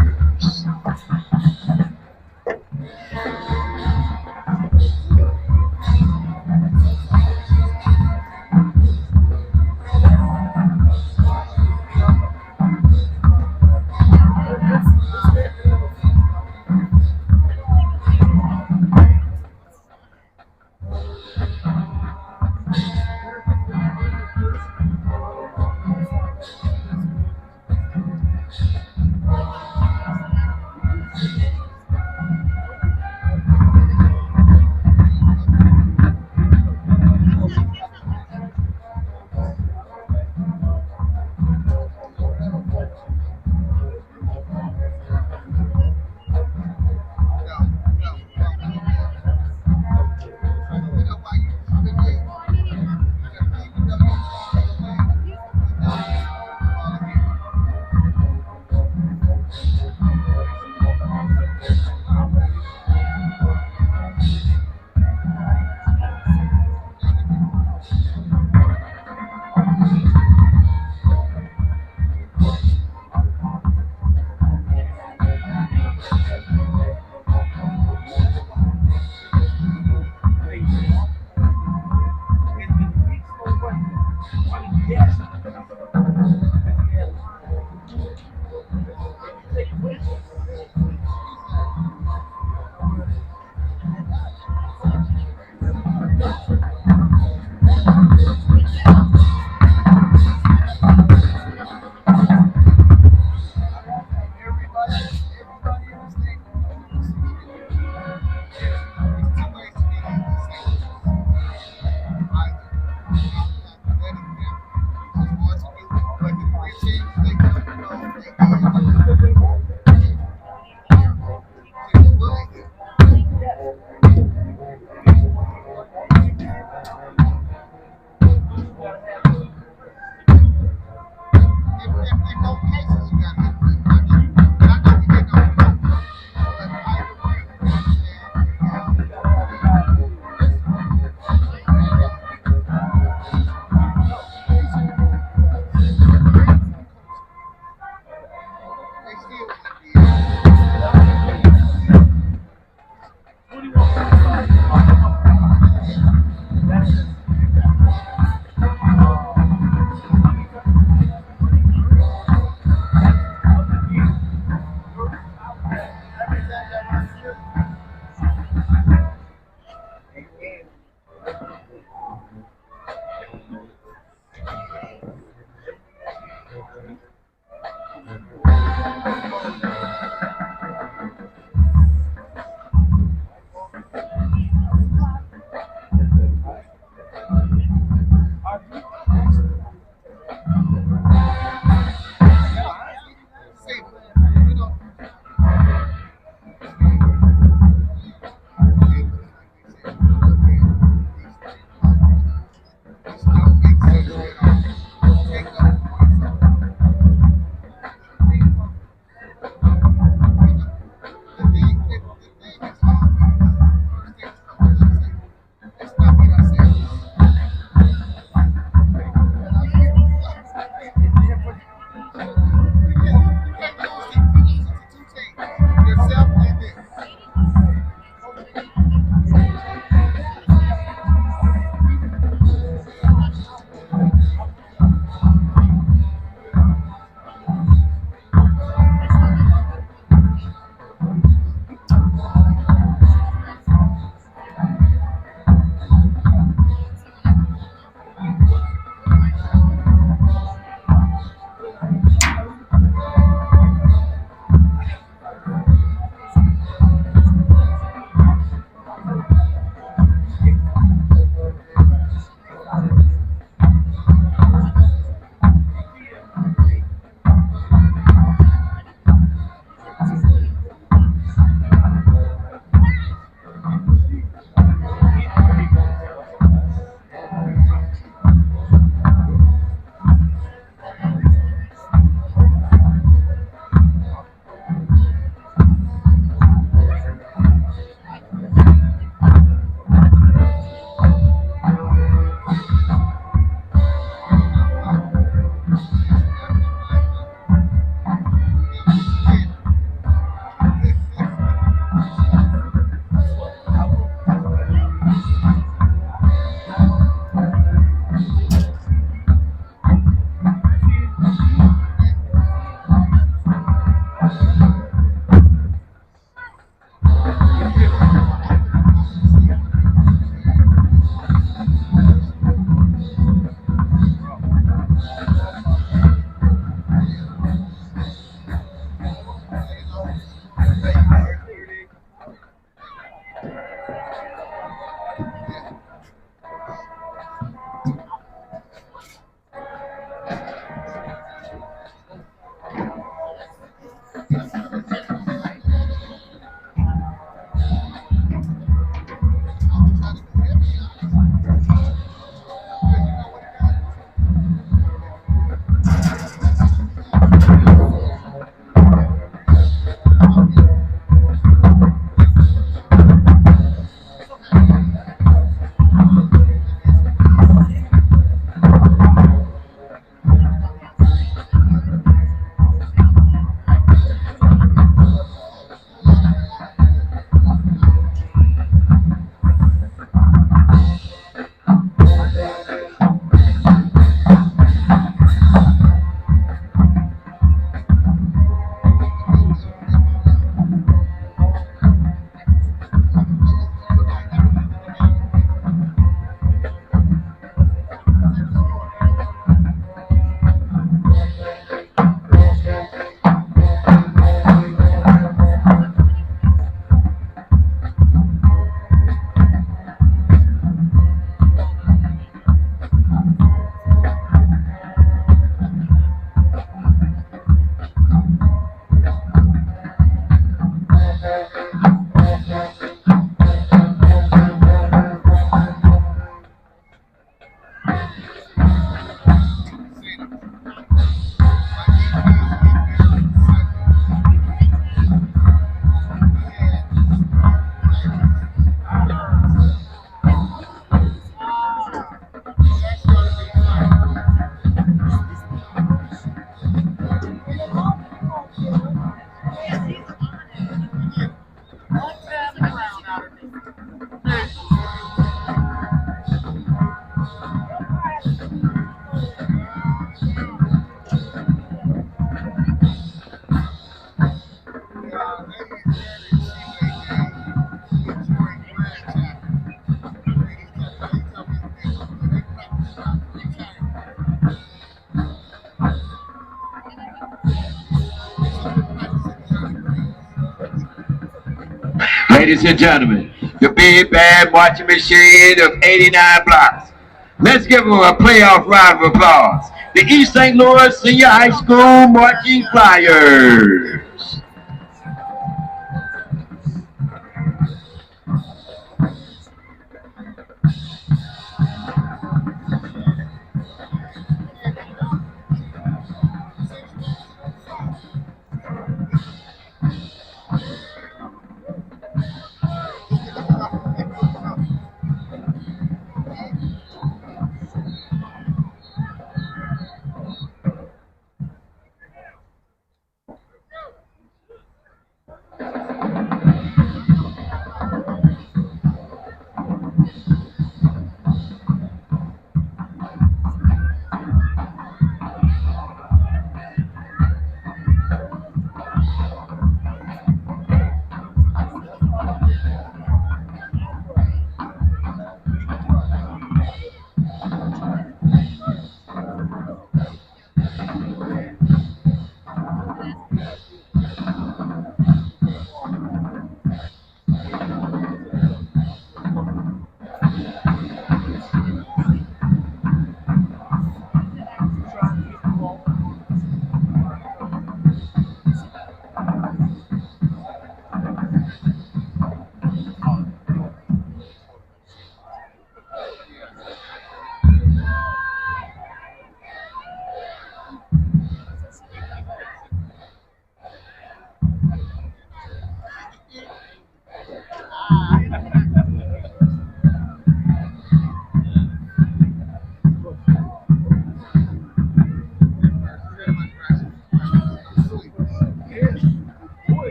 Ladies and gentlemen, the big bad marching machine of 89 blocks. Let's give them a playoff round of applause. The East St. Louis Senior High School Marching Flyers.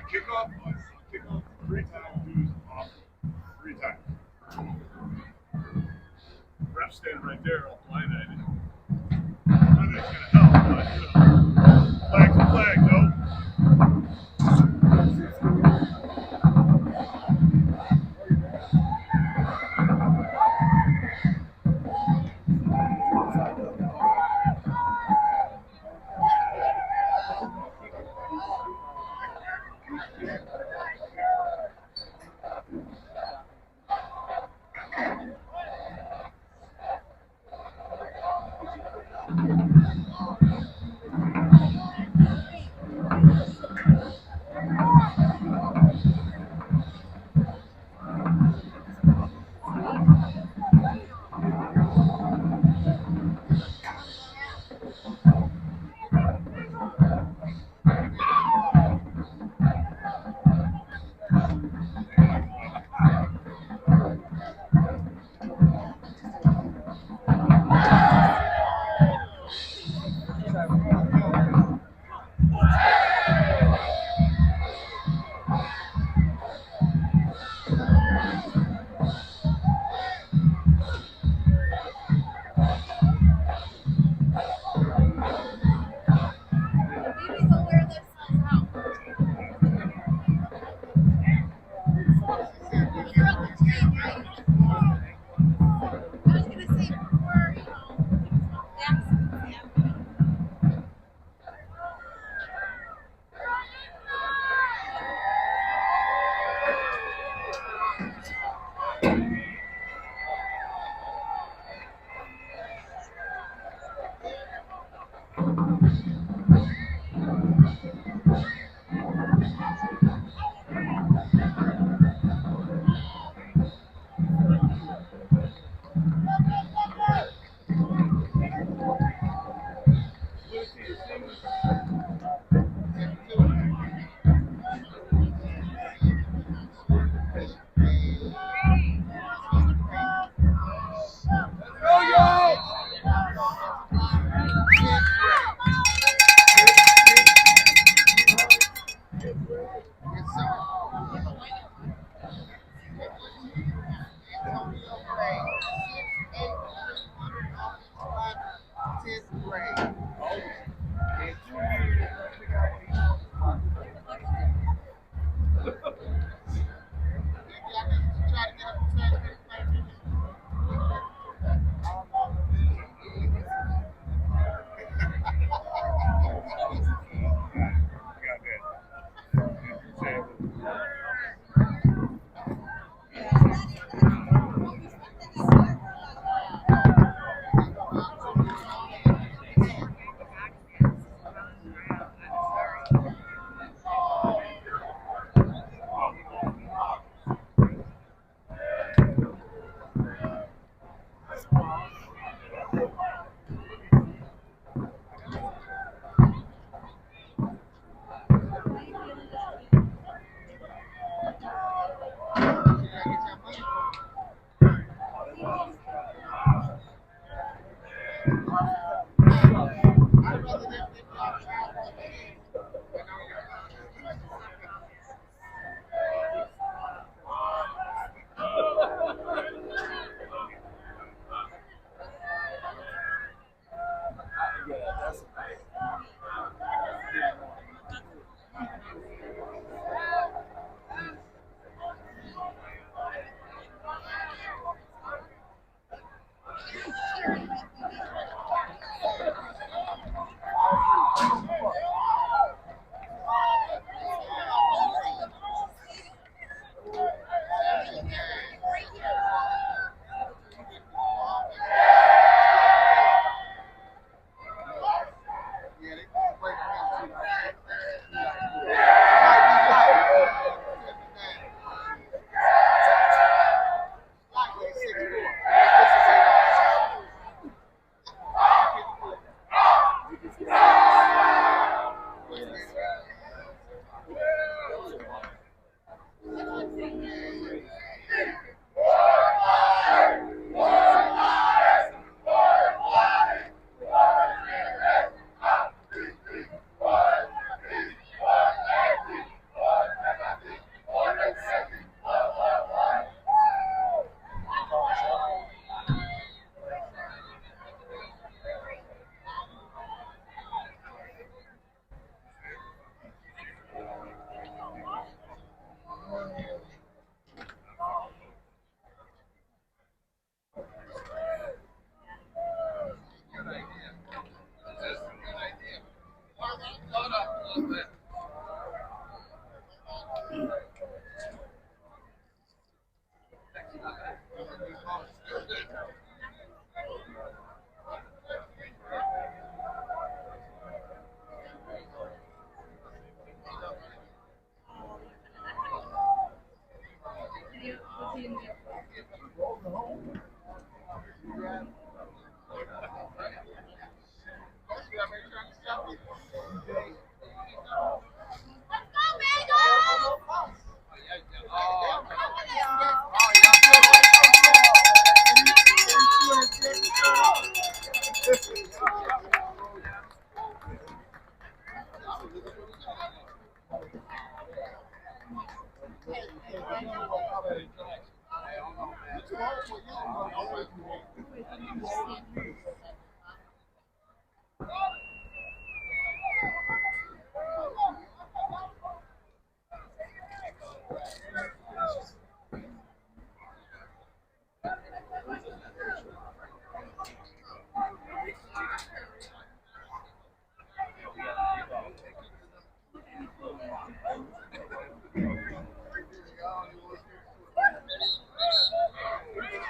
Kickoff 3 times, dudes off 3 times. Ref standing right there, all blind eyed. I think it's gonna help, but flag's a flag, no?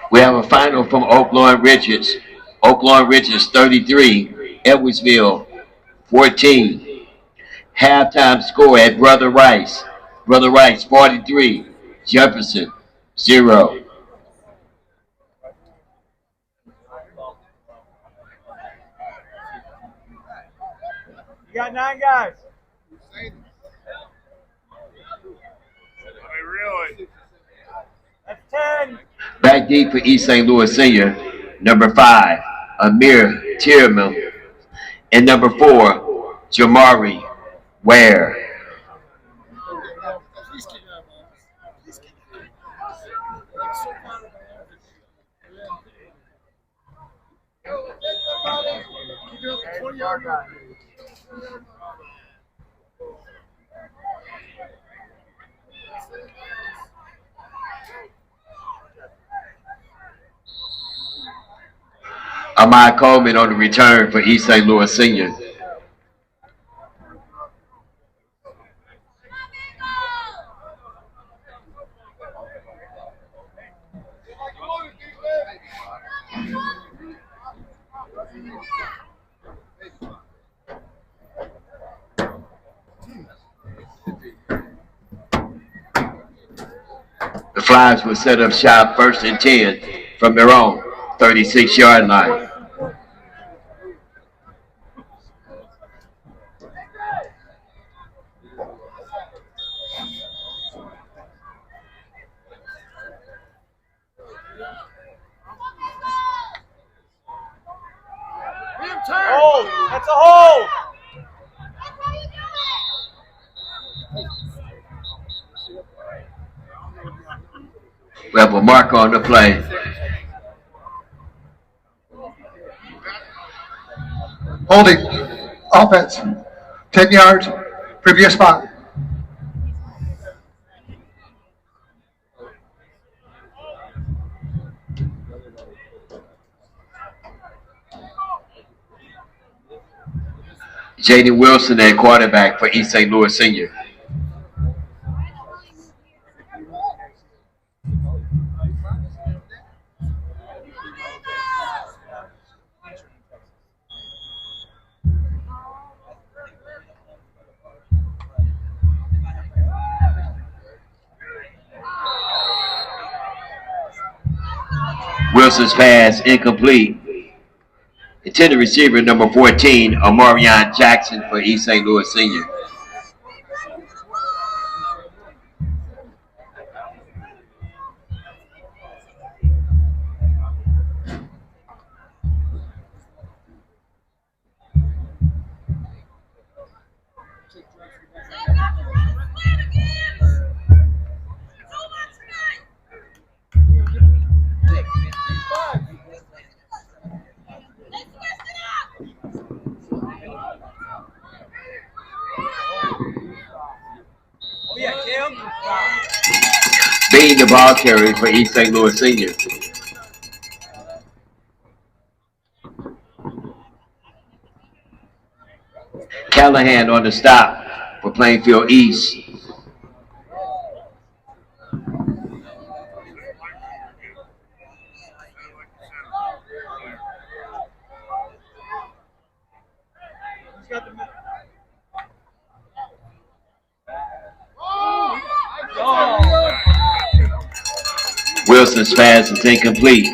We have a final from Oaklawn Richards. Oaklawn Richards 33, Edwardsville 14. Halftime score at Brother Rice. Brother Rice 43, Jefferson 0. You got 9 guys. Really? That's 10. Back deep for East St. Louis Senior, number 5, Amir Tierman, and number 4, Jamari Ware. Ahmad Coleman on the return for East St. Louis Senior. The Flyers will set up shop 1st and 10 from their own 36-yard line. Hold. That's a hold. We have a marker on the play. Holding. Offense. 10 yards. Previous spot. Jaden Wilson at quarterback for East St. Louis Senior. Wilson's pass incomplete. Intended receiver number 14, Amarion Jackson for East St. Louis Senior. Being the ball carrier for East St. Louis Senior. Callahan on the stop for Plainfield East. Wilson's pass is incomplete.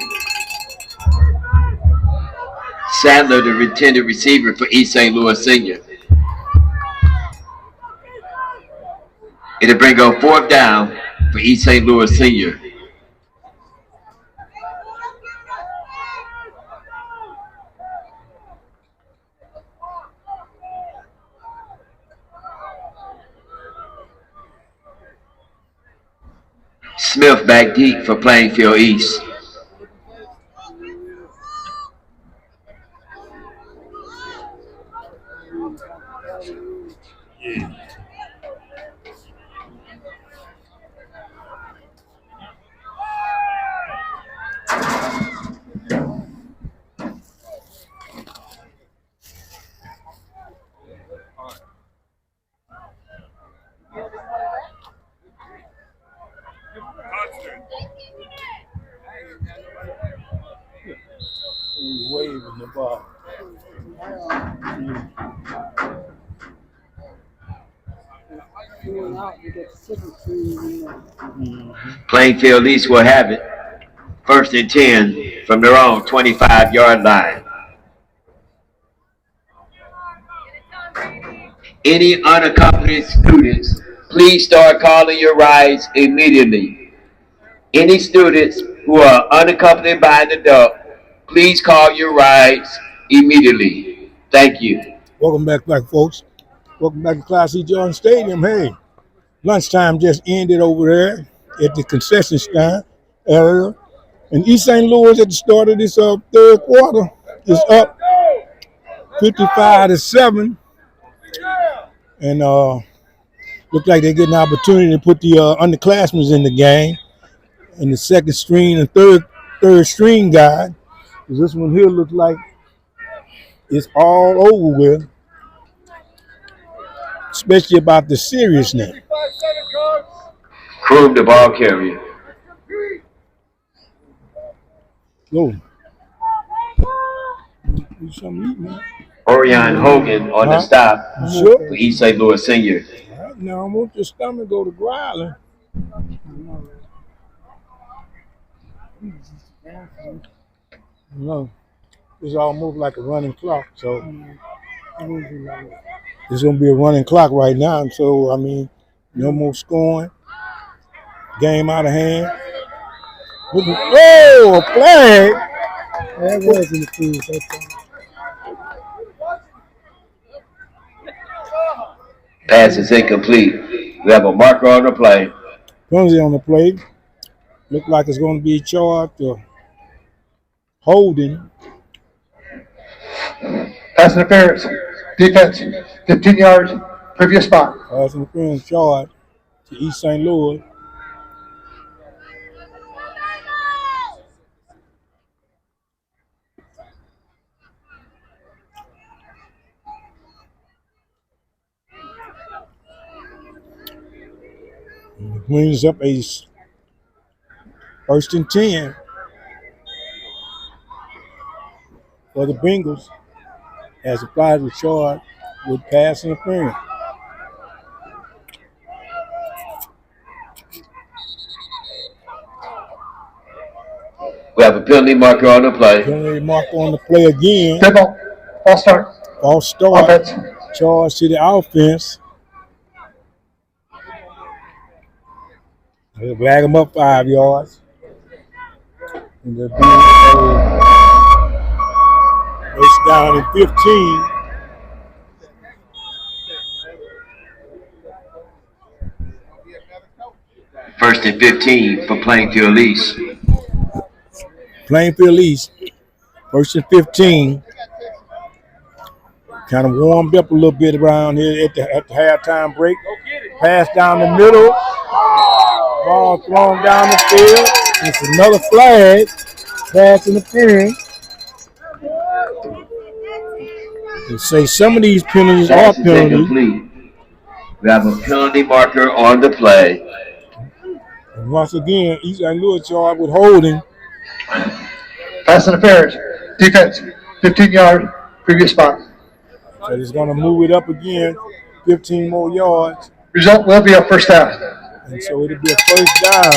Sadler, the intended receiver for East St. Louis Senior. It'll bring up 4th down for East St. Louis Senior. Smith back deep for Plainfield East. Waving the ball. Plainfield East will have it. 1st and 10 from their own 25-yard line. Any unaccompanied students, please start calling your rides immediately. Any students who are unaccompanied by an adult, please call your rides immediately. Thank you. Welcome back, folks. Welcome back to Class E Jordan Stadium. Hey, lunchtime just ended over there at the concession stand area. And East St. Louis at the start of this 3rd quarter is up 55-7. And look like they get an opportunity to put the underclassmen in the game. And the 2nd string and third string guy. This one here looks like it's all over with. Especially about the seriousness. Kroom, the ball carrier. Go. Orion Hogan on the stop for East St. Louis Senior. All right, now I want your stomach go to growling. No, it's almost like a running clock. So it's going to be a running clock right now. So, I mean, no more scoring. Game out of hand. Oh, a flag. That was in the field that time. Pass is incomplete. We have a marker on the play. Penalty on the play. Look like it's going to be charged or holding. Pass interference. Defense, 15 yards, previous spot. Pass interference charge to East St. Louis. Brings up a 1st and 10 for the Bengals as applied with charge with pass interference. We have a penalty marker on the play. Penalty marker on the play again. Dead ball. False start. False start. Offense. Charge to the offense. They'll flag them up 5 yards. And they'll be first down and 15. First and 15 for Plainfield East. Plainfield East, 1st and 15. Kind of warmed up a little bit around here at the halftime break. Pass down the middle. Ball thrown down the field. It's another flag. Pass interference. They say some of these penalties are Pass is penalties. incomplete. We have a penalty marker on the play. And once again, East St. Louis charged with holding. Pass interference. Defense, 15 yard, previous spot. So it's going to move it up again, 15 more yards. Result will be a first down. And so it'll be a first down.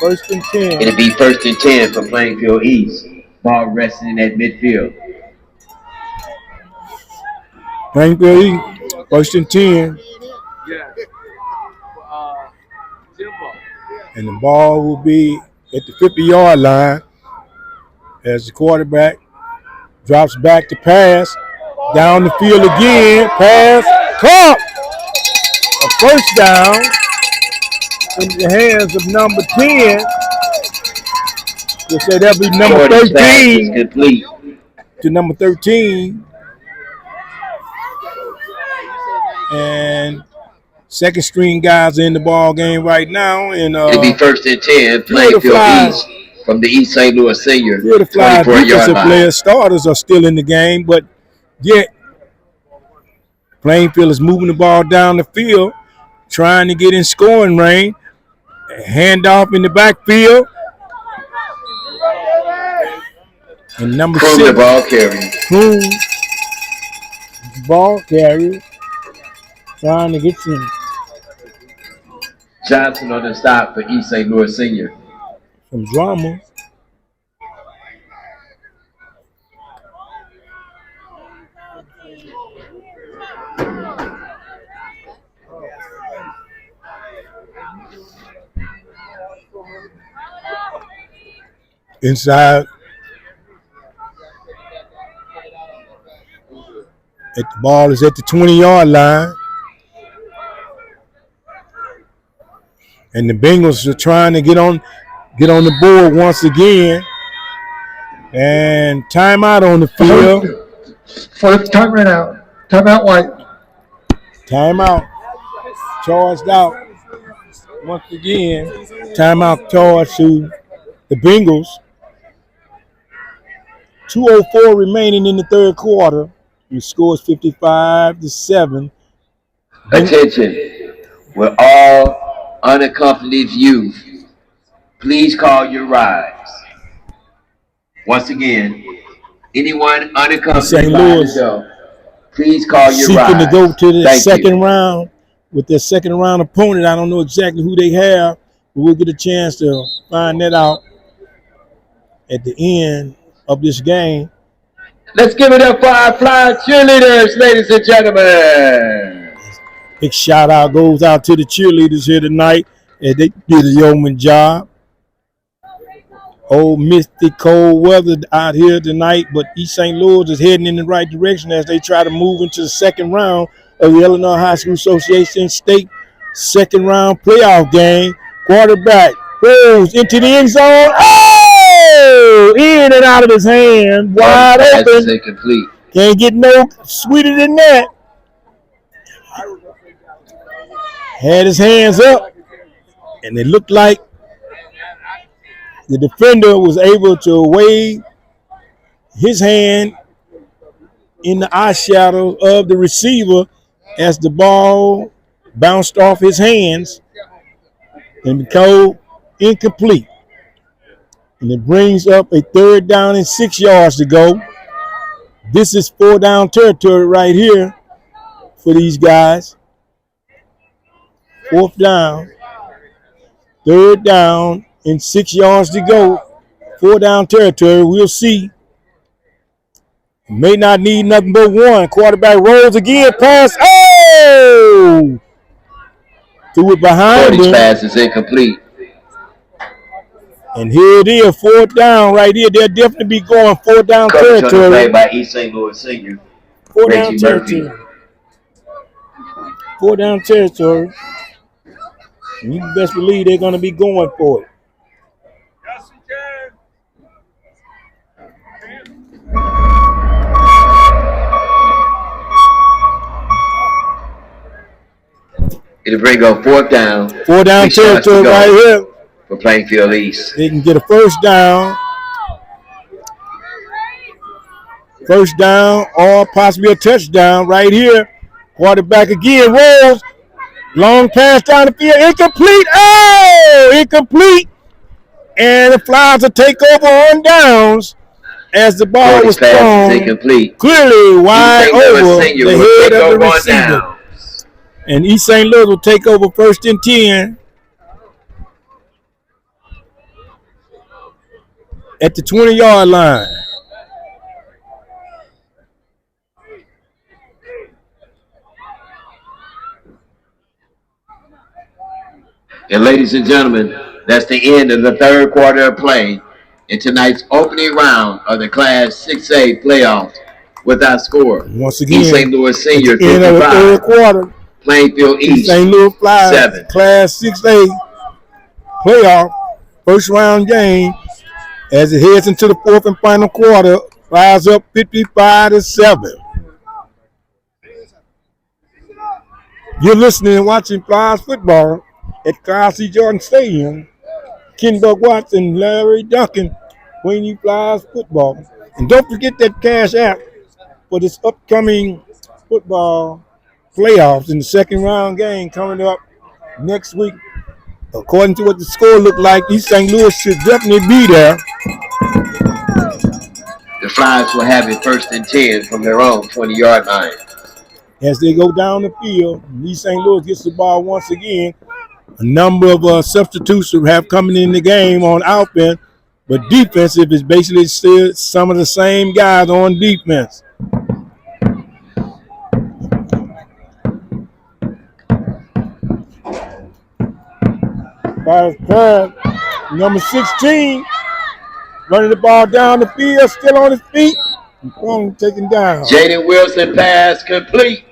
First and 10. It'll be 1st and 10 for Plainfield East. Ball resting at midfield. Plainfield East, 1st and 10. And the ball will be at the 50-yard line as the quarterback drops back to pass. Down the field again. Pass. Caught. A first down in the hands of number 10. We'll say that'll be number 13 complete. to number 13. And second string guys are in the ball game right now. And It'll be 1st and 10, Plainfield East from the East St. Louis senior. The Flyers 24-yard defensive line. players, starters are still in the game, but yet Plainfield is moving the ball down the field, trying to get in scoring range. Handoff in the backfield. And number From 6, the ball carrier. ball carrier, trying to get some Johnson on the stop for East St. Louis senior. drama. Inside the ball is at the 20-yard line. And the Bengals are trying to get on the board once again. And timeout on the field. Time ran out. Timeout White. Timeout. Charged out. Once again, timeout charged to the Bengals. 2:04 remaining in the third quarter. The score is 55-7. Attention, with all unaccompanied youth, please call your rides. Once again, anyone unaccompanied St. by Louis yourself, please call your rides. Seeking to go to the Thank second you. round with their second round opponent. I don't know exactly who they have, but we'll get a chance to find that out at the end of this game. Let's give it up for our flying cheerleaders, ladies and gentlemen. Big shout out goes out to the cheerleaders here tonight. And they did a yeoman job. Old misty cold weather out here tonight, but East St. Louis is heading in the right direction as they try to move into the second round of the Illinois High School Association State second round playoff game. Quarterback goes into the end zone. Oh! In and out of his hand. Wide open. Incomplete. Can't get no sweeter than that. Had his hands up, and it looked like the defender was able to wave his hand in the eye shadow of the receiver as the ball bounced off his hands and became incomplete. And it brings up a 3rd down and 6 yards to go. This is 4 down territory right here for these guys. 4th down, 3rd down, and 6 yards to go. 4 down territory. We'll see. May not need nothing but one. Quarterback rolls again. Pass. Oh! Threw it behind him. Pass is incomplete. And here it is. 4th down right here. They'll definitely be going 4 down territory. Played by East St. Louis Senior. 4 down territory. 4 down territory. And you best believe they're going to be going for it. It'll bring up 4th down. 4 down territory right here. For Plainfield East. They can get a 1st down. 1st down or possibly a touchdown right here. Quarterback again rolls. Long pass down the field. Incomplete. Oh! Incomplete. And the Flyers will take over on downs as the ball was thrown. Clearly wide over the head of the receiver. And East St. Louis will take over 1st and 10 at the 20-yard line. And ladies and gentlemen, that's the end of the 3rd quarter of play in tonight's opening round of the Class 6A playoffs with our score. Once again, East St. Louis Senior 55. End of the 3rd quarter. Plainfield East, St. Louis Flyers 7. Class 6A playoff 1st round game as it heads into the 4th and final quarter. Flyers up 55-7. You're listening and watching Flyers football at Carl C. Jordan Stadium. Ken Buck Watts and Larry Duncan bring you Flyers football. And don't forget that Cash App for this upcoming football playoffs in the 2nd round game coming up next week. According to what the score looked like, East St. Louis should definitely be there. The Flyers will have it 1st and 10 from their own 20-yard line. As they go down the field, East St. Louis gets the ball once again. A number of substitutes have coming in the game on offense, but defensive is basically still some of the same guys on defense. Pass, number 16, running the ball down the field, still on his feet, and taken down. Jaden Wilson pass complete.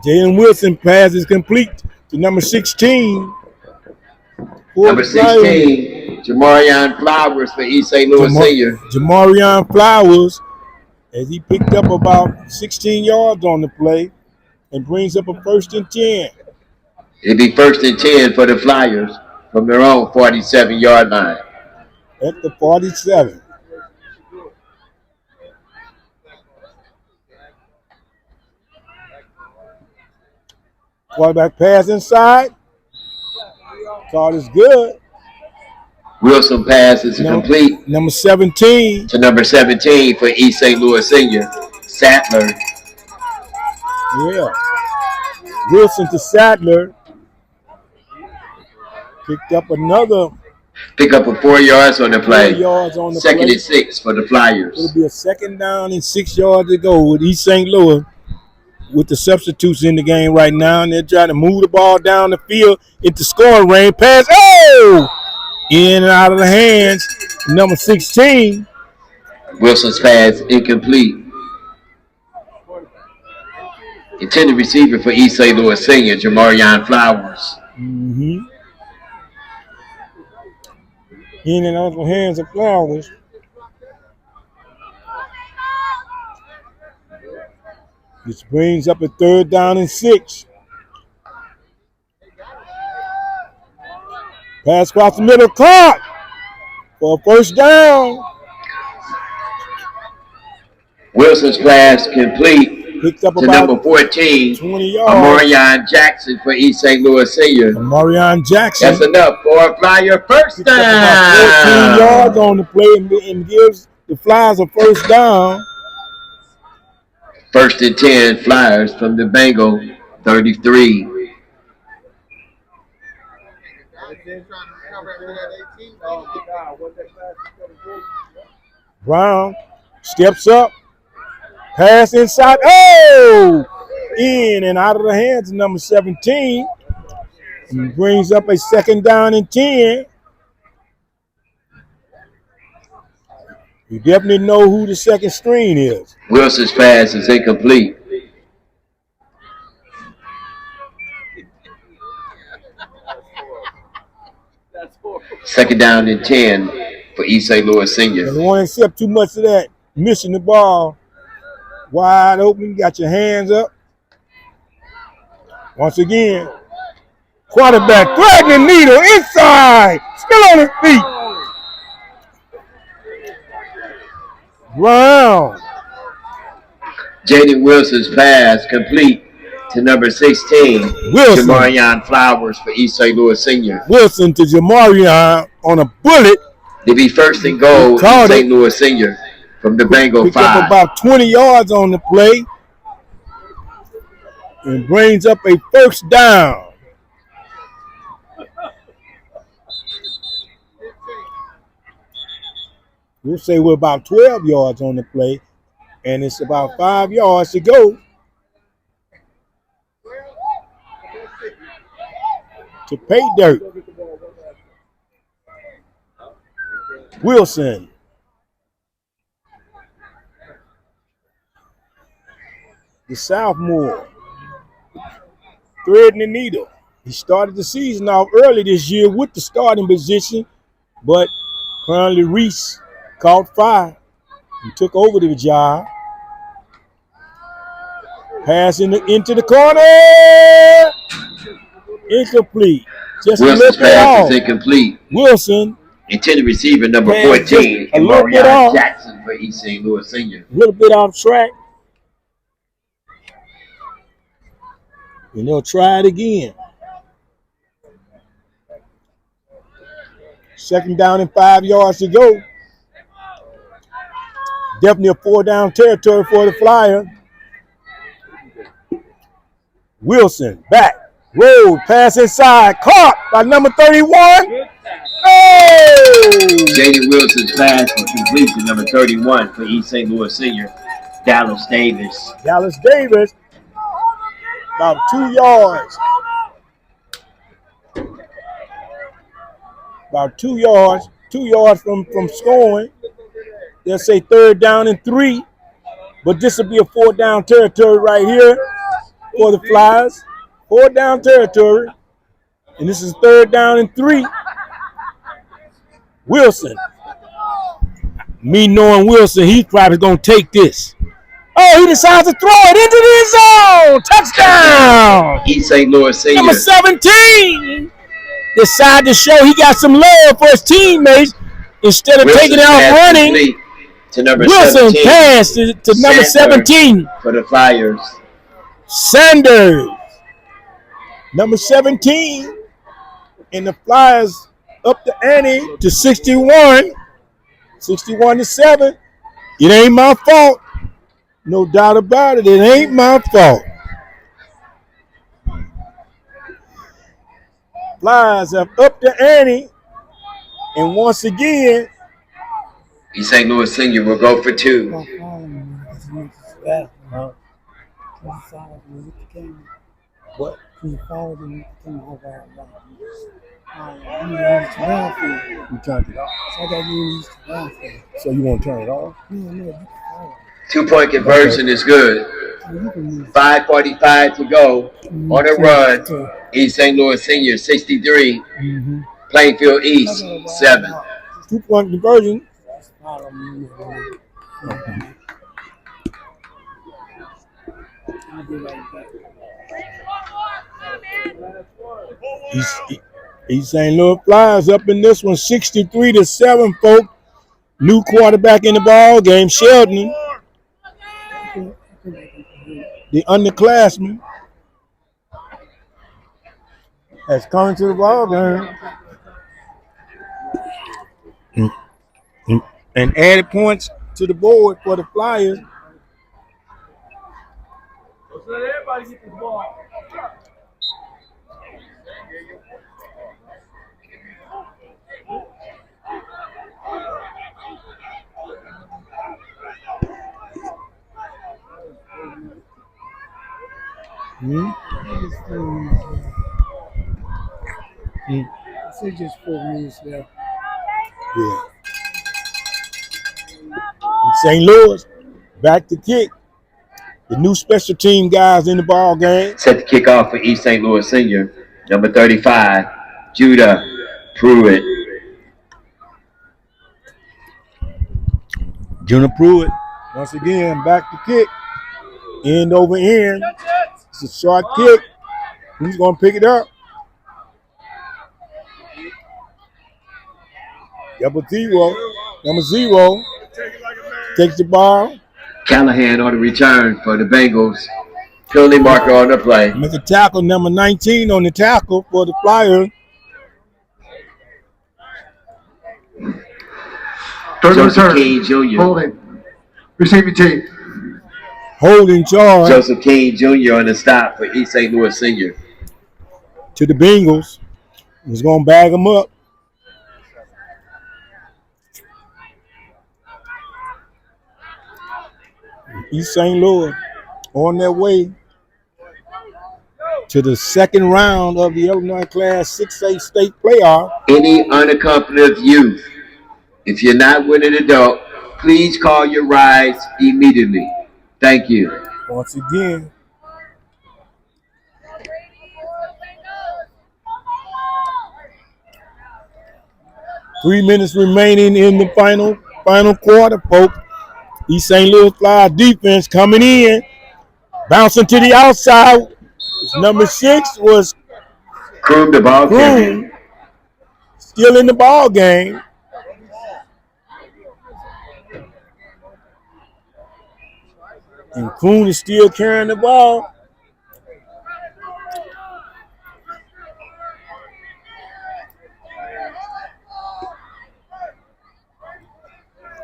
Jaden Wilson pass is complete to number 16. Number 16, Jamarion Flowers for East St. Louis Senior. Jamarion Flowers, as he picked up about 16 yards on the play and brings up a 1st and 10. It'll be 1st and 10 for the Flyers from their own 47-yard line. At the 47. Quarterback pass inside. Call is good. Wilson pass is complete. Number 17. To number 17 for East St. Louis Senior, Sattler. Yeah. Wilson to Sattler. Pick up a 4 yards on the play. 4 yards on the 2nd play. and 6 for the Flyers. It'll be a 2nd down and 6 yards to go with East St. Louis with the substitutes in the game right now, and they're trying to move the ball down the field into scoring range. Pass. Oh! In and out of the hands. Number 16. Wilson's pass incomplete. Intended receiver for East St. Louis Senior, Jamarion Flowers. Mm-hmm. In and out of the hands of Flowers. This brings up a 3rd down and 6. Pass across the middle, caught for a 1st down. Wilson's pass complete Picked up to about number 14, 20 yards. Amarion Jackson for East St. Louis Senior. Amarion Jackson. That's enough for a Flyer 1st down. About 14 yards on the play and gives the Flyers a 1st down. 1st and 10, Flyers from the Bengal 33. Brown steps up. Pass inside. Oh! In and out of the hands of number 17. And brings up a 2nd down and 10. You definitely know who the 2nd string is. Wilson's pass is incomplete. Second down and 10 for East St. Louis Senior. You don't want to accept too much of that. Missing the ball. Wide open. You got your hands up. Once again, quarterback threading the needle inside. Still on his feet. Brown. Jaden Wilson's pass complete to number 16, Wilson. Jamarion Flowers for East St. Louis Senior. Wilson to Jamarion on a bullet. To be 1st and goal, East St. Louis Senior from the Bengal 5. Picked up about 20 yards on the play. And brings up a 1st down. We'll say we're about 12 yards on the play. And it's about 5 yards to go to pay dirt. Wilson. The sophomore. Threading the needle. He started the season off early this year with the starting position, but currently Reese caught fire and took over the job. Pass into the corner. Incomplete. Just Wilson's a little bit pass off. is incomplete. Wilson. Intended receiver number Man, 14, a little bit Amarion off. Jackson for East St. Louis Senior. A little bit off track. And they'll try it again. 2nd down and 5 yards to go. Definitely a 4-down territory for the Flyers. Wilson back. Roll, pass inside. Caught by number 31. Oh! Jaden Wilson's pass was complete to number 31 for East St. Louis Senior, Dallas Davis. Dallas Davis. About 2 yards. About 2 yards. 2 yards from scoring. They'll say 3rd down and 3. But this will be a 4-down territory right here for the Flyers. 4-down territory. And this is 3rd down and 3. Wilson. Me knowing Wilson, he's probably going to take this. Oh, he decides to throw it into the end zone. Touchdown. East St. Louis Senior. Number 17 decided to show he got some love for his teammates instead of taking it out running. To number Wilson 17, passed to number 17 for the Flyers. Sanders. Number 17. And the Flyers up the ante to 61. 61-7. It ain't my fault. No doubt about it. It ain't my fault. Flyers have upped the ante. And once again, East St. Louis Senior will go for 2. What? You turned it off. So you want to turn it off? 2-point conversion is good. 5:45 to go on a run. East St. Louis Senior 63, Plainfield East 7. 2-point conversion. East St. Louis Flyers up in this one, 63-7, folks. New quarterback in the ball game, Sheldon, the underclassman, has come to the ball game and added points to the board for the Flyers. Let's let everybody get this ball. It's just 4 minutes left. Yeah. St. Louis back to kick. The new special team guys in the ball game. Set the kickoff for East St. Louis Senior. Number 35, Judah Pruitt. Judah Pruitt, once again, back to kick. End over end. It's a short kick. Who's going to pick it up? Number 0 takes the ball. Callahan on the return for the Bengals. Penalty marker on the play. Make a tackle, number 19 on the tackle for the Flyers. Joseph King Jr. Holding. Receiving team. Holding charge Joseph King Jr. on the stop for East St. Louis Senior. to the Bengals. He's going to bag them up. East St. Louis on their way to the second round of the Illinois Class 6A state playoff. Any unaccompanied youth, if you're not with an adult, please call your rides immediately. Thank you. Once again, three minutes remaining in the final quarter, folks. East St. Louis Flyers defense coming in, bouncing to the outside. Number 6 was Kroom, the ball carrier. Still in the ball game. And Kroom is still carrying the ball.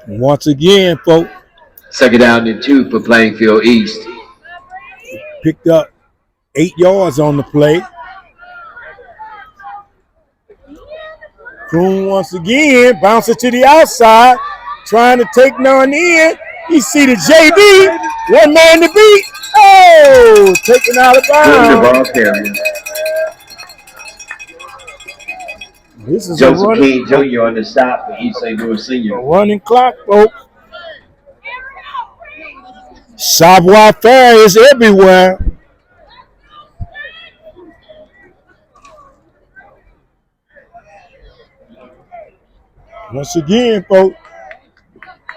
Once again, folks. Second down and 2 for Plainfield East. Picked up 8 yards on the play. Kroom once again bounces to the outside, trying to take none in. You see the JB, one man to beat. Oh, taken out of Kroom, the bounds. ball carrier. This is Joseph King Jr. on the stop for East St. Louis a Senior. running clock, folks. Savoir-faire is everywhere. Once again, folks.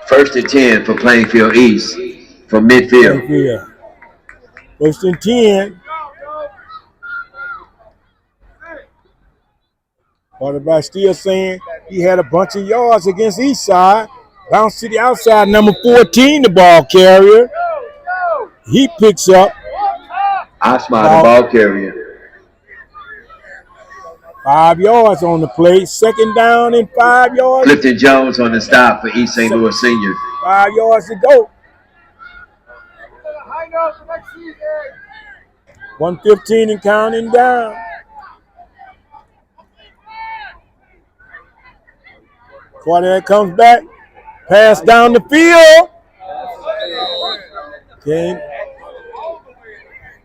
First and 10 for Plainfield East from midfield. Yeah. First and 10. Quarterback still saying he had a bunch of yards against Eastside. Bounce to the outside, number 14, the ball carrier. He picks up Osman, the ball carrier. 5 yards on the play. Second down and 5 yards. Clifton Jones on the stop for East St. Louis Senior. 5 yards to go. 1:15 and counting down. Quarterback comes back. Pass down the field.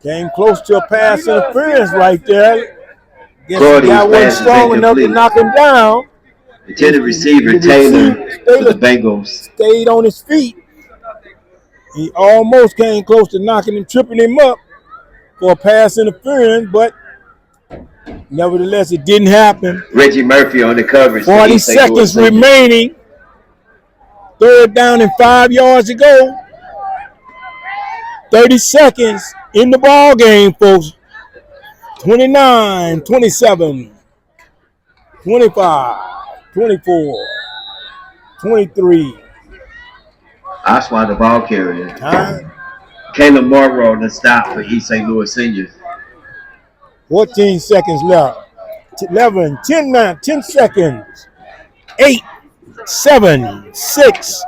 Came close to a pass interference right there. Guess the guy wasn't strong enough to knock him down. Intended receiver Taylor for the Bengals stayed on his feet. He almost came close to knocking him, tripping him up for a pass interference, but nevertheless, it didn't happen. Reggie Murphy on the coverage. 40 seconds remaining. 3rd down and 5 yards to go. 30 seconds in the ball game, folks. 29, 27, 25, 24, 23. Oswald, the ball carrier. Caleb Morrow on the stop for East St. Louis Seniors. 14 seconds left. 11, 10, 9, 10 seconds. 8, 7, 6,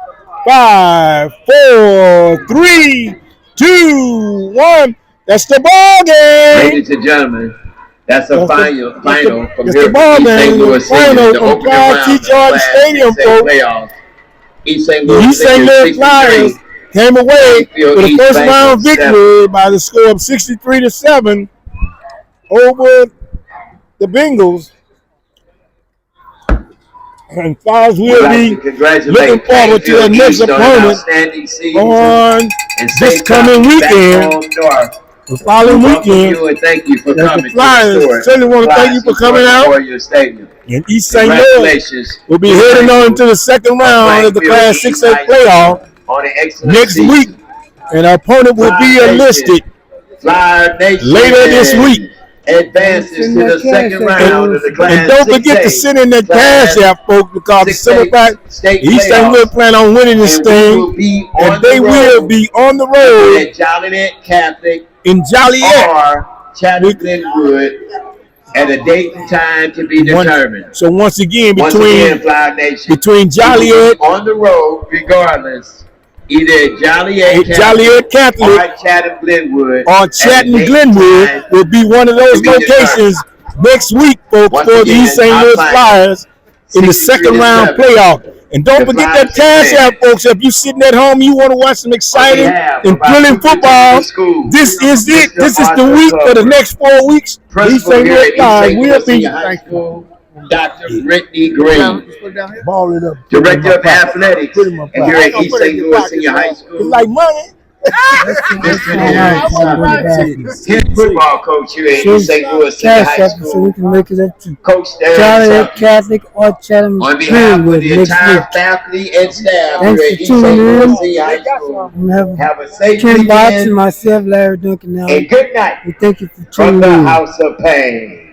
5, 4, 3, 2, 1. That's the ball game. Ladies and gentlemen, that's the final from that's here the ball from East St. game. Louis Final Seniors. The from opening round of the Jordan Stadium, Class folks. Playoffs. East St. The Louis East St. Louis Flyers came away Plainfield with a East first round Bengals, victory by the score of 63-7 over the Bengals. And Flyers will be looking forward to their next opponent on this coming weekend. The following weekend, thank you for coming. the Flyers certainly want to thank you for coming out. And East St. Louis will be heading on to the second round of the Class 6A playoff next week. And our opponent will be enlisted later this week. Advances to the second round of the Class 6A. And don't forget to send in that cash app, folks, because the simple fact, East St. Louis plan on winning this thing, and they will be on the road at Joliet Catholic in Joliet or Chatham Glenwood at a date and time to be determined. So once again, Fly Nation, between Joliet on the road, regardless, either Joliet Catholic or Chatham Glenwood will be one of those locations next week, folks, for the East St. Louis Flyers in the second round playoff. And don't forget that cash app, folks. If you're sitting at home, you want to watch some exciting and thrilling football, this is it. This is the week for the next 4 weeks. East St. Louis Flyers will be. Dr. Brittany Green, Director of Athletics, and here at East St. Louis Senior High School. It's like money. Head football coach here at East St. Louis Senior High School. So we can make it up to Coach Joliet Catholic or Chatham on behalf of the next entire week. faculty and staff Thanks here at for East St. Louis tuning Senior High School. in. Have a safe Ken Watts and weekend myself, Larry Duncan. and good night We thank you for from tuning the in. House of Pain.